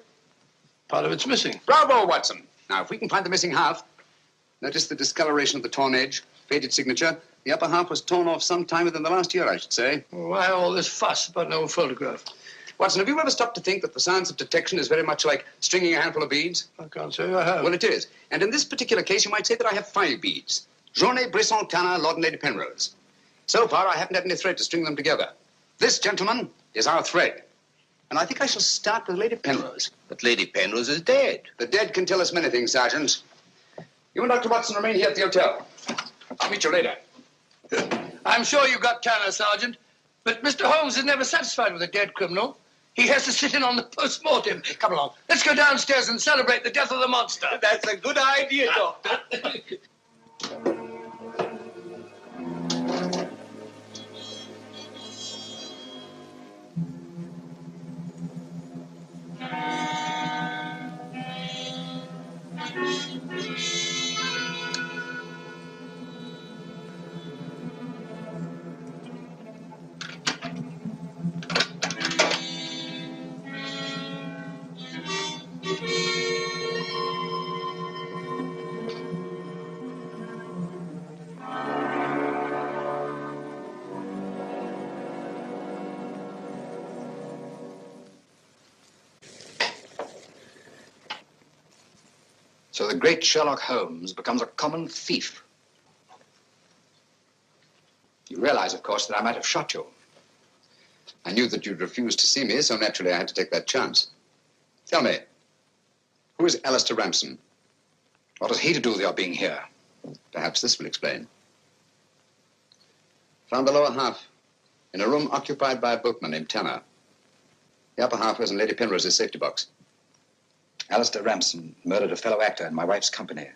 Part of it's missing. Bravo, Watson. Now, if we can find the missing half, Notice the discoloration of the torn edge, faded signature. The upper half was torn off sometime within the last year, I should say. Why all this fuss about an old photograph? Watson, have you ever stopped to think that the science of detection is very much like stringing a handful of beads? I can't say I have. Well, it is. And in this particular case, you might say that I have 5 beads. Journée, Brisson, Tanner, Lord and Lady Penrose. So far, I haven't had any thread to string them together. This, gentlemen, is our thread. And I think I shall start with Lady Penrose. But Lady Penrose is dead. The dead can tell us many things, Sergeant. You and Dr. Watson remain here at the hotel. I'll meet you later. I'm sure you got Tanner, Sergeant. But Mr. Holmes is never satisfied with a dead criminal. He has to sit in on the post-mortem. Come along. Let's go downstairs and celebrate the death of the monster. That's a good idea, Doctor. So the great Sherlock Holmes becomes a common thief. You realize, of course, that I might have shot you. I knew that you'd refuse to see me, so naturally I had to take that chance. Tell me, who is Alistair Ramsden? What has he to do with your being here? Perhaps this will explain. Found the lower half in a room occupied by a boatman named Tanner. The upper half was in Lady Penrose's safety box. Alistair Ramsden murdered a fellow actor in my wife's company.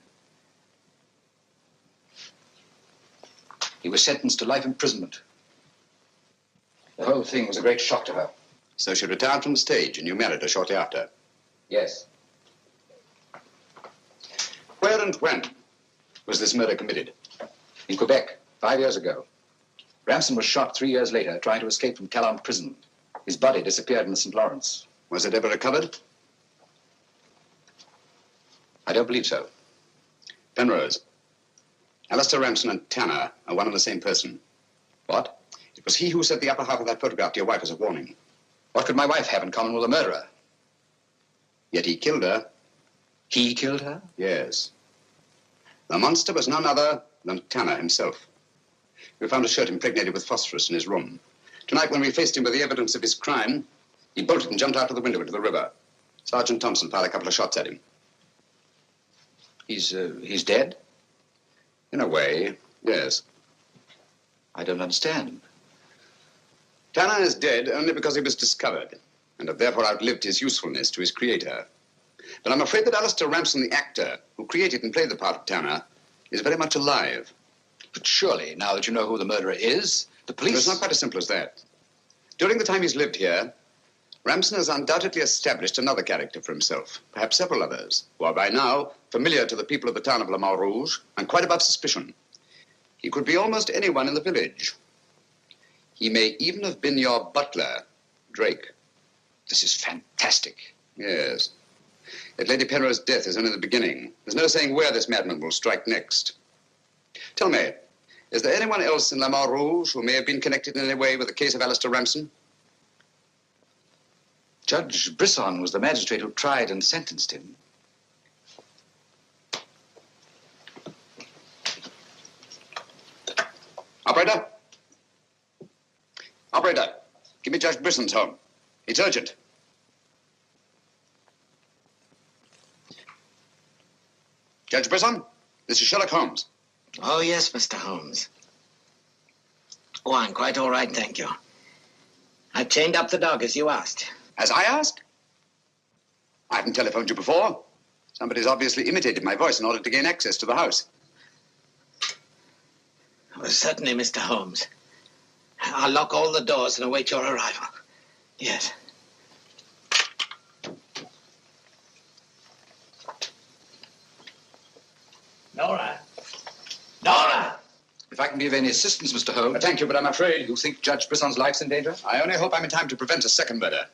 He was sentenced to life imprisonment. The whole thing was a great shock to her. So she retired from the stage and you married her shortly after? Yes. Where and when was this murder committed? In Quebec, 5 years ago. Ramsden was shot 3 years later trying to escape from Calais prison. His body disappeared in the St. Lawrence. Was it ever recovered? I don't believe so. Penrose, Alistair Ramsden and Tanner are one and the same person. What? It was he who sent the upper half of that photograph to your wife as a warning. What could my wife have in common with a murderer? Yet he killed her. He killed her? Yes. The monster was none other than Tanner himself. We found a shirt impregnated with phosphorus in his room. Tonight, when we faced him with the evidence of his crime, he bolted and jumped out of the window into the river. Sergeant Thompson fired a couple of shots at him. He's dead? In a way, yes. I don't understand. Tanner is dead only because he was discovered, and have therefore outlived his usefulness to his creator. But I'm afraid that Alistair Ramsden, the actor, who created and played the part of Tanner, is very much alive. But surely, now that you know who the murderer is, the police... It's not quite as simple as that. During the time he's lived here, Ramsden has undoubtedly established another character for himself, perhaps several others, who are by now familiar to the people of the town of Le Mans Rouge and quite above suspicion. He could be almost anyone in the village. He may even have been your butler, Drake. This is fantastic. Yes. Yet Lady Penrose's death is only the beginning. There's no saying where this madman will strike next. Tell me, is there anyone else in Le Mans Rouge who may have been connected in any way with the case of Alistair Ramsden? Judge Brisson was the magistrate who tried and sentenced him. Operator? Operator, give me Judge Brisson's home. It's urgent. Judge Brisson, this is Sherlock Holmes. Oh, yes, Mr. Holmes. Oh, I'm quite all right, thank you. I've chained up the dog, as you asked. As I asked? I haven't telephoned you before. Somebody's obviously imitated my voice in order to gain access to the house. Oh, certainly, Mr. Holmes. I'll lock all the doors and await your arrival. Yes. Nora! Nora! If I can be of any assistance, Mr. Holmes... Thank you, but I'm afraid... You think Judge Brisson's life's in danger? I only hope I'm in time to prevent a second murder.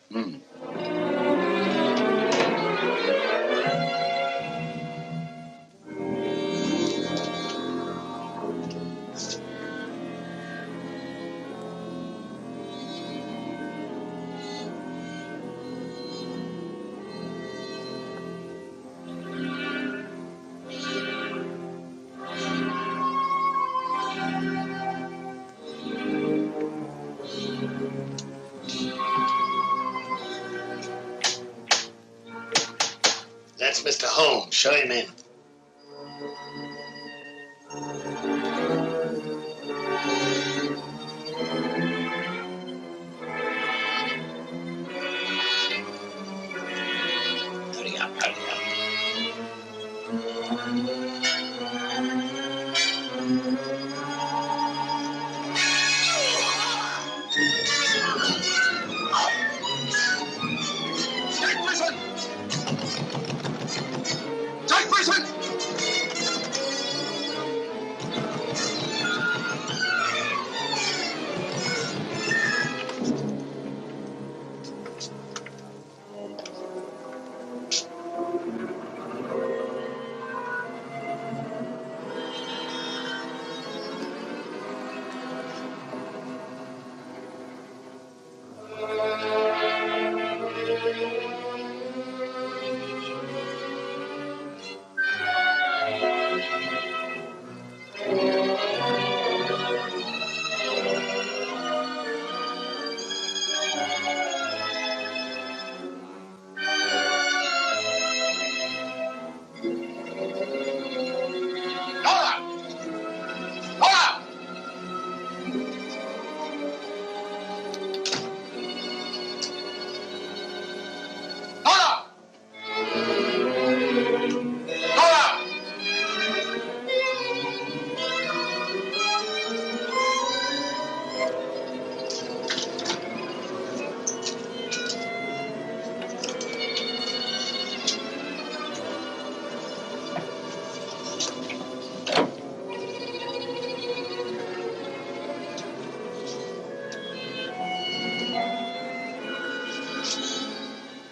Mr. Holmes. Show him in. Hurry up, hurry up.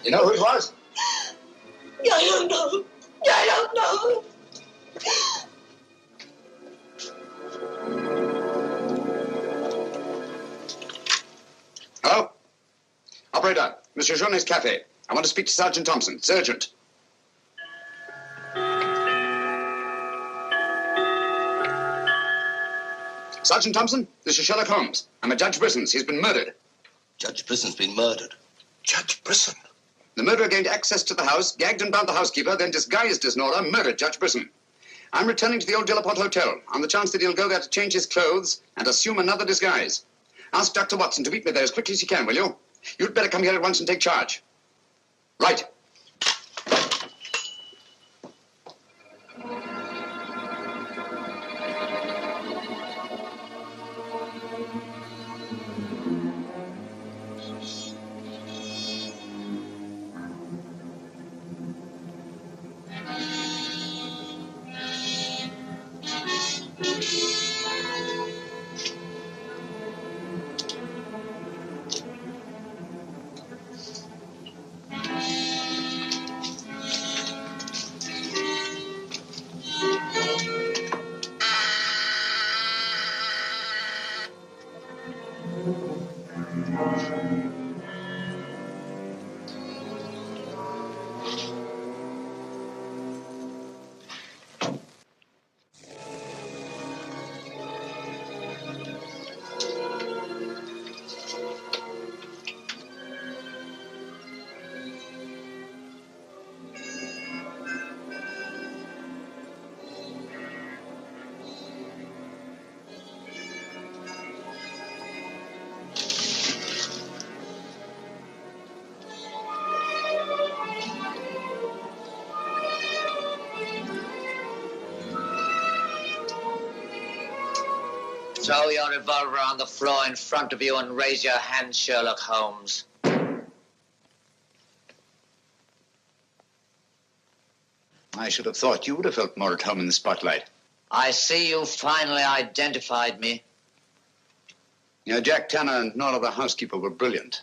You know who it was? I don't know. I don't know. Hello? Operator, Monsieur Jaune's cafe. I want to speak to Sergeant Thompson. It's urgent. Sergeant Thompson, this is Sherlock Holmes. I'm at Judge Brisson's. He's been murdered. Judge Brisson's been murdered. Judge Brisson? The murderer gained access to the house, gagged and bound the housekeeper, then disguised as Nora, murdered Judge Brisson. I'm returning to the old Delaporte Hotel on the chance that he'll go there to change his clothes and assume another disguise. Ask Dr. Watson to meet me there as quickly as he can, will you? You'd better come here at once and take charge. Right. Throw your revolver on the floor in front of you and raise your hand, Sherlock Holmes. I should have thought you would have felt more at home in the spotlight. I see you finally identified me. Yeah, Jack Tanner and Nora, the housekeeper, were brilliant.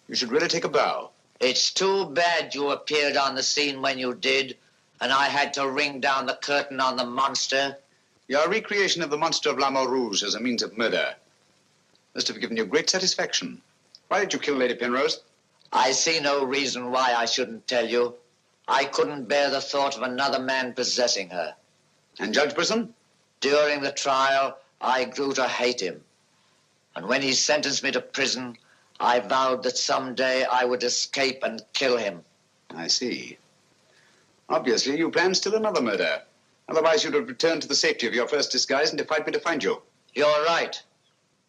You should really take a bow. It's too bad you appeared on the scene when you did, and I had to ring down the curtain on the monster. Your recreation of the monster of La Mort Rouge as a means of murder must have given you great satisfaction. Why did you kill Lady Penrose? I see no reason why I shouldn't tell you. I couldn't bear the thought of another man possessing her. And Judge Brisson? During the trial, I grew to hate him. And when he sentenced me to prison, I vowed that someday I would escape and kill him. I see. Obviously, you planned still another murder. Otherwise, you'd have returned to the safety of your first disguise and defied me to find you. You're right.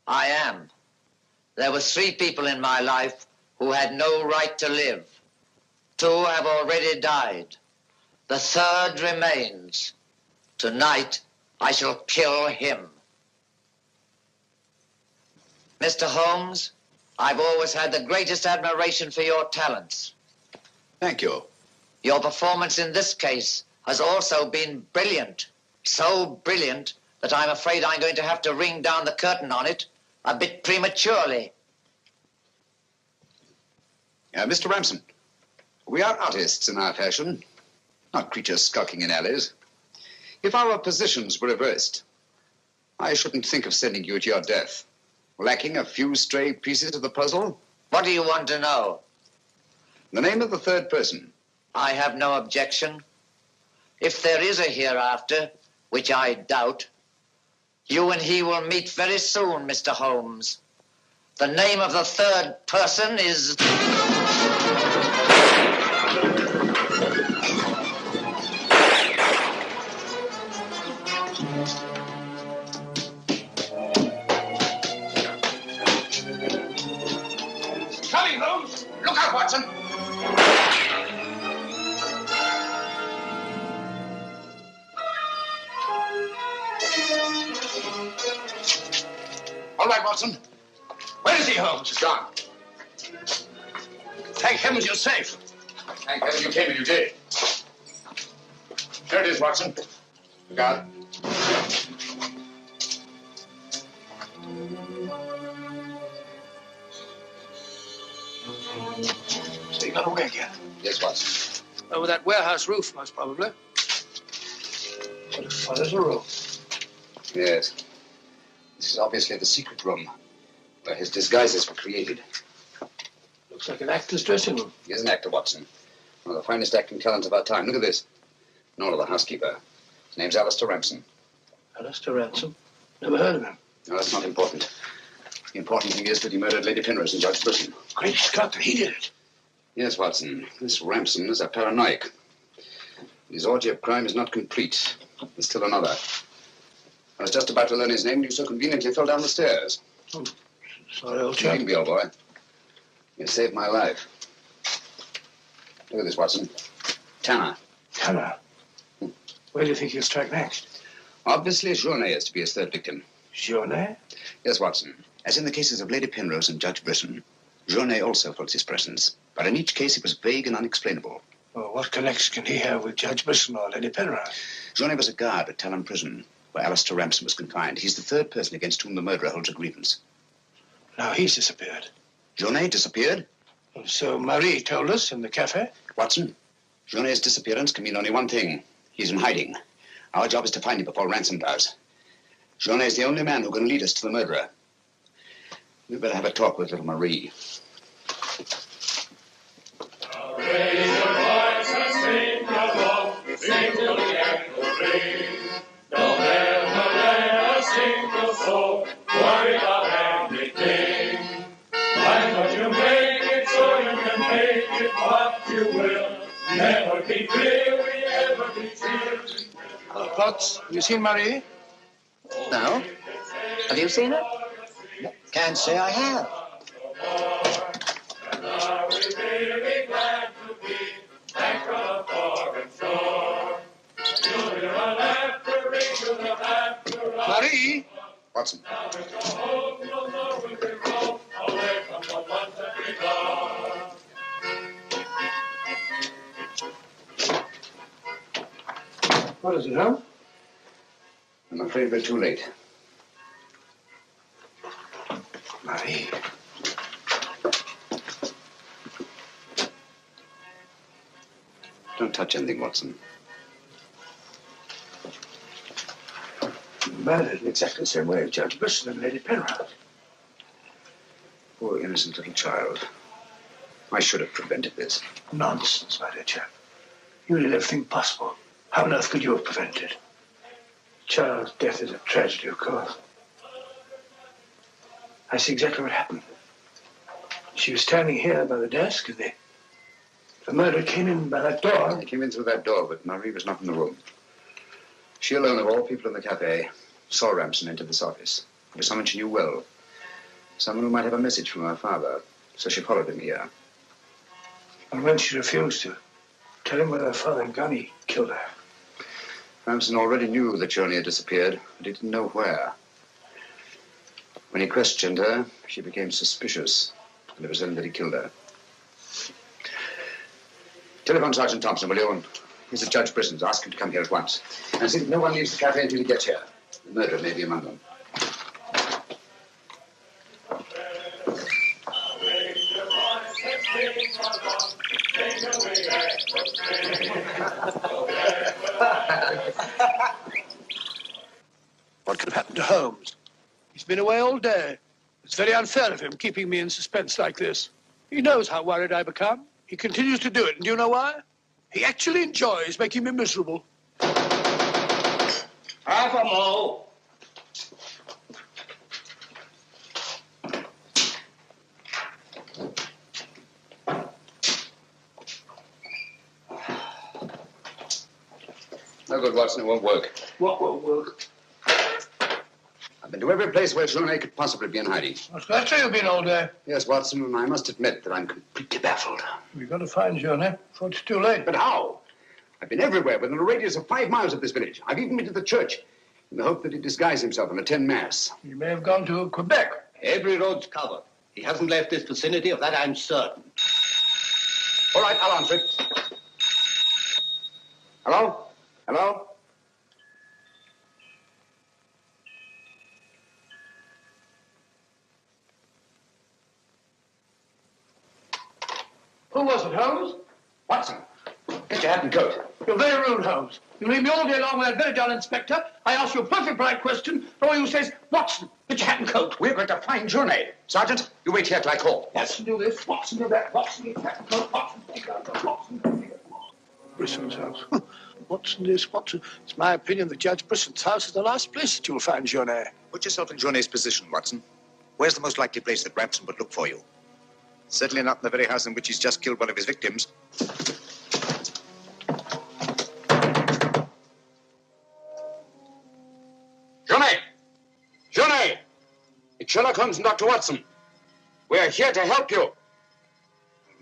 I am. There were 3 people in my life who had no right to live. 2 have already died. The 3rd remains. Tonight, I shall kill him. Mr. Holmes, I've always had the greatest admiration for your talents. Thank you. Your performance in this case has also been brilliant. So brilliant that I'm afraid I'm going to have to ring down the curtain on it a bit prematurely. Mr. Ramson, we are artists in our fashion, not creatures skulking in alleys. If our positions were reversed, I shouldn't think of sending you to your death. Lacking a few stray pieces of the puzzle? What do you want to know? The name of the 3rd person. I have no objection. If there is a hereafter, which I doubt, you and he will meet very soon, Mr. Holmes. The name of the 3rd person is... Coming, Holmes! Look out, Watson! All right, Watson. Where is he, Holmes? He's gone. Thank heavens you're safe. Thank heaven you came and you did. There it is, Watson. Look out. So you got away again? Yes, Watson. Over that warehouse roof, most probably. What a fellow's a room. Yes. This is obviously the secret room where his disguises were created. Looks like an actor's dressing room. He is an actor, Watson. One of the finest acting talents of our time. Look at this. Nora, the housekeeper. His name's Alistair Ramson. Alistair Ransom? Never heard of him. No, that's not important. The important thing is that he murdered Lady Penrose and Judge Brisson. Great Scott, he did it. Yes, Watson. This Ramson is a paranoiac. His orgy of crime is not complete. There's still another. I was just about to learn his name when you so conveniently fell down the stairs. Oh, sorry, old chap. You can be, old boy. You saved my life. Look at this, Watson. Tanner. Tanner? Where do you think he'll strike next? Obviously, Journet is to be his 3rd victim. Journet? Yes, Watson. As in the cases of Lady Penrose and Judge Brisson, Journet also felt his presence. But in each case, it was vague and unexplainable. Well, what connection can he have with Judge Brisson or Lady Penrose? Journet was a guard at Talon Prison, where Alistair Ramson was confined. He's the 3rd person against whom the murderer holds a grievance. Now he's disappeared. Journet disappeared? So Marie told us in the cafe? Watson, Journet's disappearance can mean only one thing. He's in hiding. Our job is to find him before Ransom does. Journet is the only man who can lead us to the murderer. We'd better have a talk with little Marie. Raise your voice and sing along, sing till the echoes ring. Don't ever let a single soul worry about anything. Find what you make it so you can make it what you will. Never be weary, ever be cheery. Hello, Potts. Have you seen Marie? No. Have you seen her? Can't say I have. And are we really glad to be back from a foreign shore? You'll hear a laughter ring to the laughter of Marie? Watson. Now we'll go home, we'll know we can roam away from the ones that we love. What is it, huh? I'm afraid we're too late. Marie. Don't touch anything, Watson. Murdered in exactly the same way as Judge Brisson and Lady Penrose. Poor innocent little child. I should have prevented this. Nonsense, my dear chap. You did everything possible. How on earth could you have prevented it? Child's death is a tragedy, of course. I see exactly what happened. She was standing here by the desk, and The murderer came in by that door. He came in through that door, but Marie was not in the room. She alone, of all people in the cafe, saw Ramson enter this office. It was someone she knew well. Someone who might have a message from her father. So she followed him here. And when she refused to tell him where her father had gone, he killed her. Ramson already knew that Johnny had disappeared, but he didn't know where. When he questioned her, she became suspicious, and it was then that he killed her. Telephone Sergeant Thompson, will you? And here's Judge Brissons. Ask him to come here at once. And see that no one leaves the cafe until he gets here. The murderer may be among them. What could have happened to Holmes? He's been away all day. It's very unfair of him keeping me in suspense like this. He knows how worried I become. He continues to do it, and do you know why? He actually enjoys making me miserable. Half a mo. No good, Watson. It won't work. What won't work? I've been to every place where Jonet could possibly be in hiding. That's where you've been all day. Yes, Watson, and I must admit that I'm completely baffled. We've got to find Jonet before it's too late. But how? I've been everywhere within a radius of 5 miles of this village. I've even been to the church in the hope that he'd disguise himself and attend Mass. He may have gone to Quebec. Every road's covered. He hasn't left this vicinity, of that I'm certain. All right, I'll answer it. Hello? Hello? Who was it, Holmes? Watson, get your hat and coat. You're very rude, Holmes. You leave me all day long with that very dull inspector. I ask you a perfect polite question, and all you say is, Watson, get your hat and coat. We're going to find Jonet. Sergeant, you wait here till I call. Watson, do this. Watson, do that. Watson, get your hat and coat. Watson, take your hat and coat. Watson, Brisson's house. Watson, this, Watson. It's my opinion that Judge Brisson's house is the last place that you'll find Jonet. Put yourself in Jonet's position, Watson. Where's the most likely place that Ramson would look for you? Certainly not in the very house in which he's just killed one of his victims. Jonet! Jonet! It's Sherlock Holmes and Dr. Watson. We're here to help you.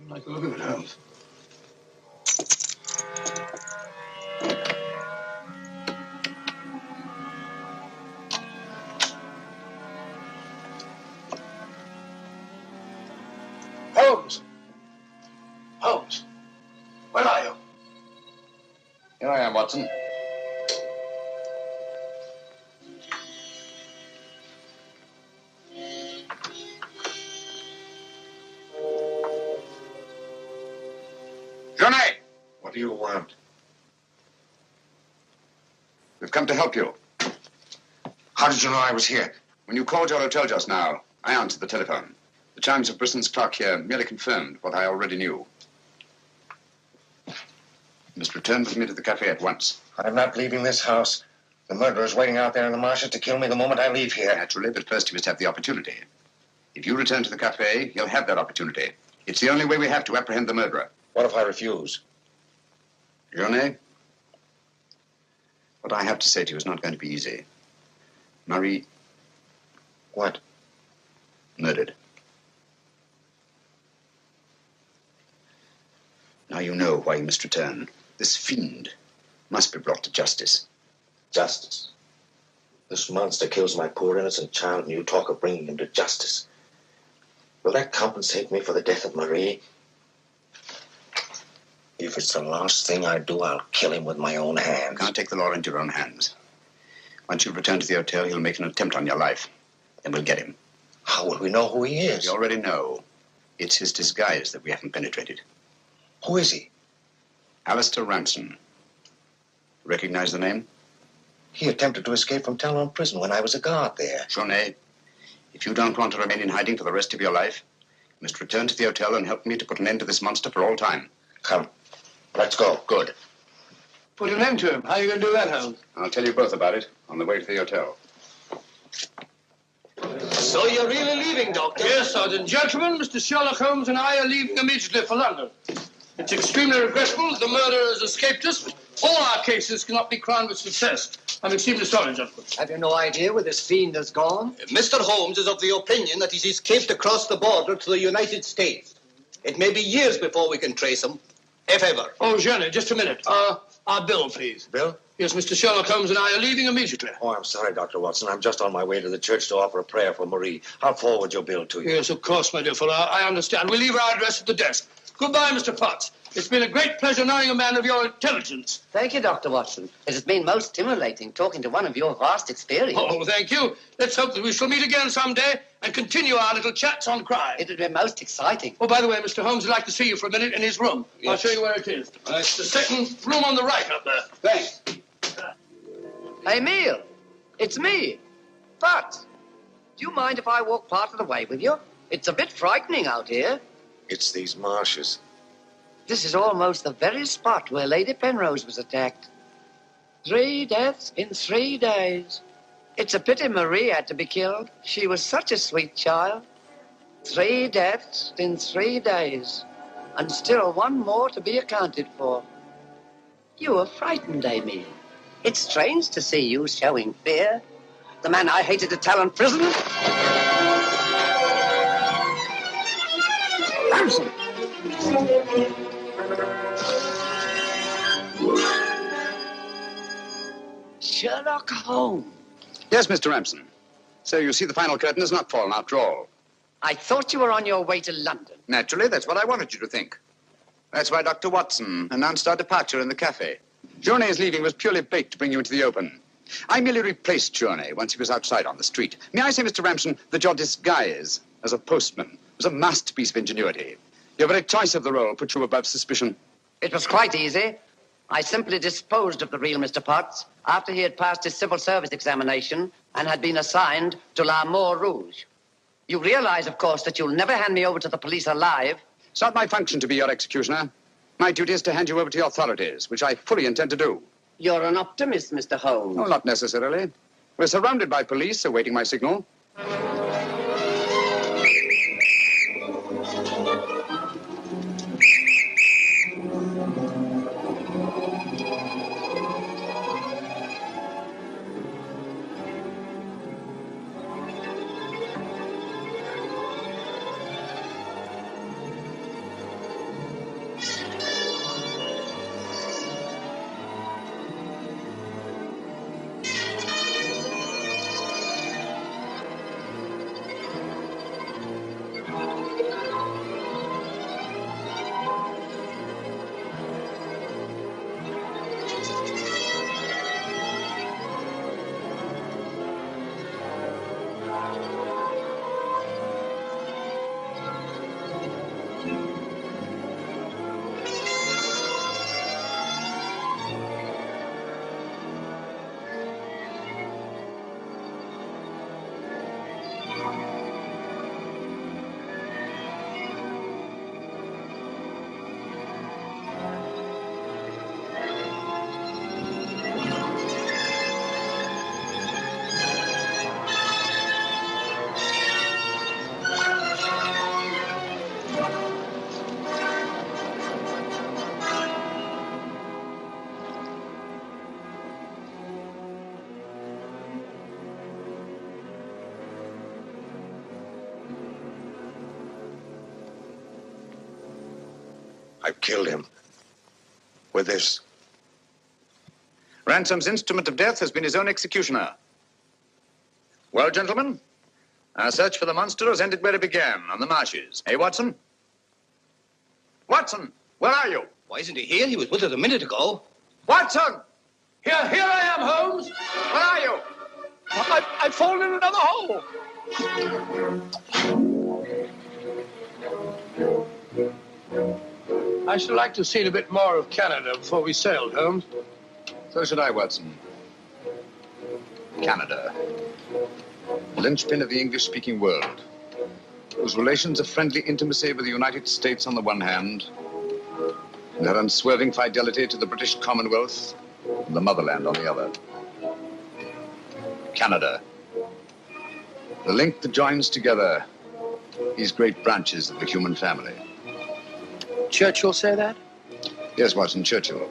I like the look of it, Holmes. Holmes! Holmes! Where are you? Here I am, Watson. Jonet! What do you want? We've come to help you. How did you know I was here? When you called your hotel just now, I answered the telephone. The chimes of Brisson's clock here merely confirmed what I already knew. You must return with me to the cafe at once. I'm not leaving this house. The murderer's waiting out there in the marshes to kill me the moment I leave here. Naturally, but first you must have the opportunity. If you return to the cafe, you'll have that opportunity. It's the only way we have to apprehend the murderer. What if I refuse? Jonet, what I have to say to you is not going to be easy. Marie... What? Murdered. Now you know why you must return. This fiend must be brought to justice. Justice? This monster kills my poor innocent child, and you talk of bringing him to justice. Will that compensate me for the death of Marie? If it's the last thing I do, I'll kill him with my own hands. You can't take the law into your own hands. Once you return to the hotel, he'll make an attempt on your life. Then we'll get him. How will we know who he is? We already know. It's his disguise that we haven't penetrated. Who is he? Alistair Ramson. Recognize the name? He attempted to escape from Talon prison when I was a guard there. Jonet, if you don't want to remain in hiding for the rest of your life, you must return to the hotel and help me to put an end to this monster for all time. Come. Let's go. Good. Put an end to him. How are you going to do that, Holmes? I'll tell you both about it on the way to the hotel. So you're really leaving, Doctor? Yes, Sergeant. Gentlemen, Mr. Sherlock Holmes and I are leaving immediately for London. It's extremely regrettable that the murderer has escaped us, but all our cases cannot be crowned with success. I'm extremely sorry, gentlemen. Have you no idea where this fiend has gone? Mr. Holmes is of the opinion that he's escaped across the border to the United States. It may be years before we can trace him, if ever. Oh, Jenny, just a minute. Our bill, please. Bill? Yes, Mr. Sherlock Holmes and I are leaving immediately. Oh, I'm sorry, Dr. Watson. I'm just on my way to the church to offer a prayer for Marie. I'll forward your bill to you. Yes, of course, my dear fellow. I understand. We'll leave our address at the desk. Goodbye, Mr. Potts. It's been a great pleasure knowing a man of your intelligence. Thank you, Dr. Watson. It has been most stimulating talking to one of your vast experience. Oh, thank you. Let's hope that we shall meet again someday and continue our little chats on crime. It would be most exciting. Oh, by the way, Mr. Holmes would like to see you for a minute in his room. Yes. I'll show you where it is. It's the second room on the right up there. Thanks. Emile, it's me. But, do you mind if I walk part of the way with you? It's a bit frightening out here. It's these marshes. This is almost the very spot where Lady Penrose was attacked. 3 deaths in 3 days. It's a pity Marie had to be killed. She was such a sweet child. 3 deaths in 3 days. And still one more to be accounted for. You were frightened, Emile. It's strange to see you showing fear. The man I hated to tell in prison. Ramson! Sherlock Holmes. Yes, Mr. Ramson. So you see the final curtain has not fallen after all. I thought you were on your way to London. Naturally, that's what I wanted you to think. That's why Dr. Watson announced our departure in the cafe. Journey's leaving was purely bait to bring you into the open. I merely replaced Journey once he was outside on the street. May I say, Mr. Ramson, that your disguise as a postman was a masterpiece of ingenuity. Your very choice of the role put you above suspicion. It was quite easy. I simply disposed of the real Mr. Potts after he had passed his civil service examination and had been assigned to La Mort Rouge. You realize, of course, that you'll never hand me over to the police alive. It's not my function to be your executioner. My duty is to hand you over to the authorities, which I fully intend to do. You're an optimist, Mr. Holmes. No, not necessarily. We're surrounded by police awaiting my signal. I've killed him. With this. Ransom's instrument of death has been his own executioner. Well, gentlemen, our search for the monster has ended where it began, on the marshes. Hey, Watson? Watson, where are you? Why isn't he here? He was with us a minute ago. Watson! Here I am, Holmes. Where are you? I've fallen in another hole. I should like to see a bit more of Canada before we sailed, Holmes. So should I, Watson. Canada. The linchpin of the English-speaking world, whose relations of friendly intimacy with the United States on the one hand, and her unswerving fidelity to the British Commonwealth and the motherland on the other. Canada. The link that joins together these great branches of the human family. Churchill say that? Here's Watson Churchill.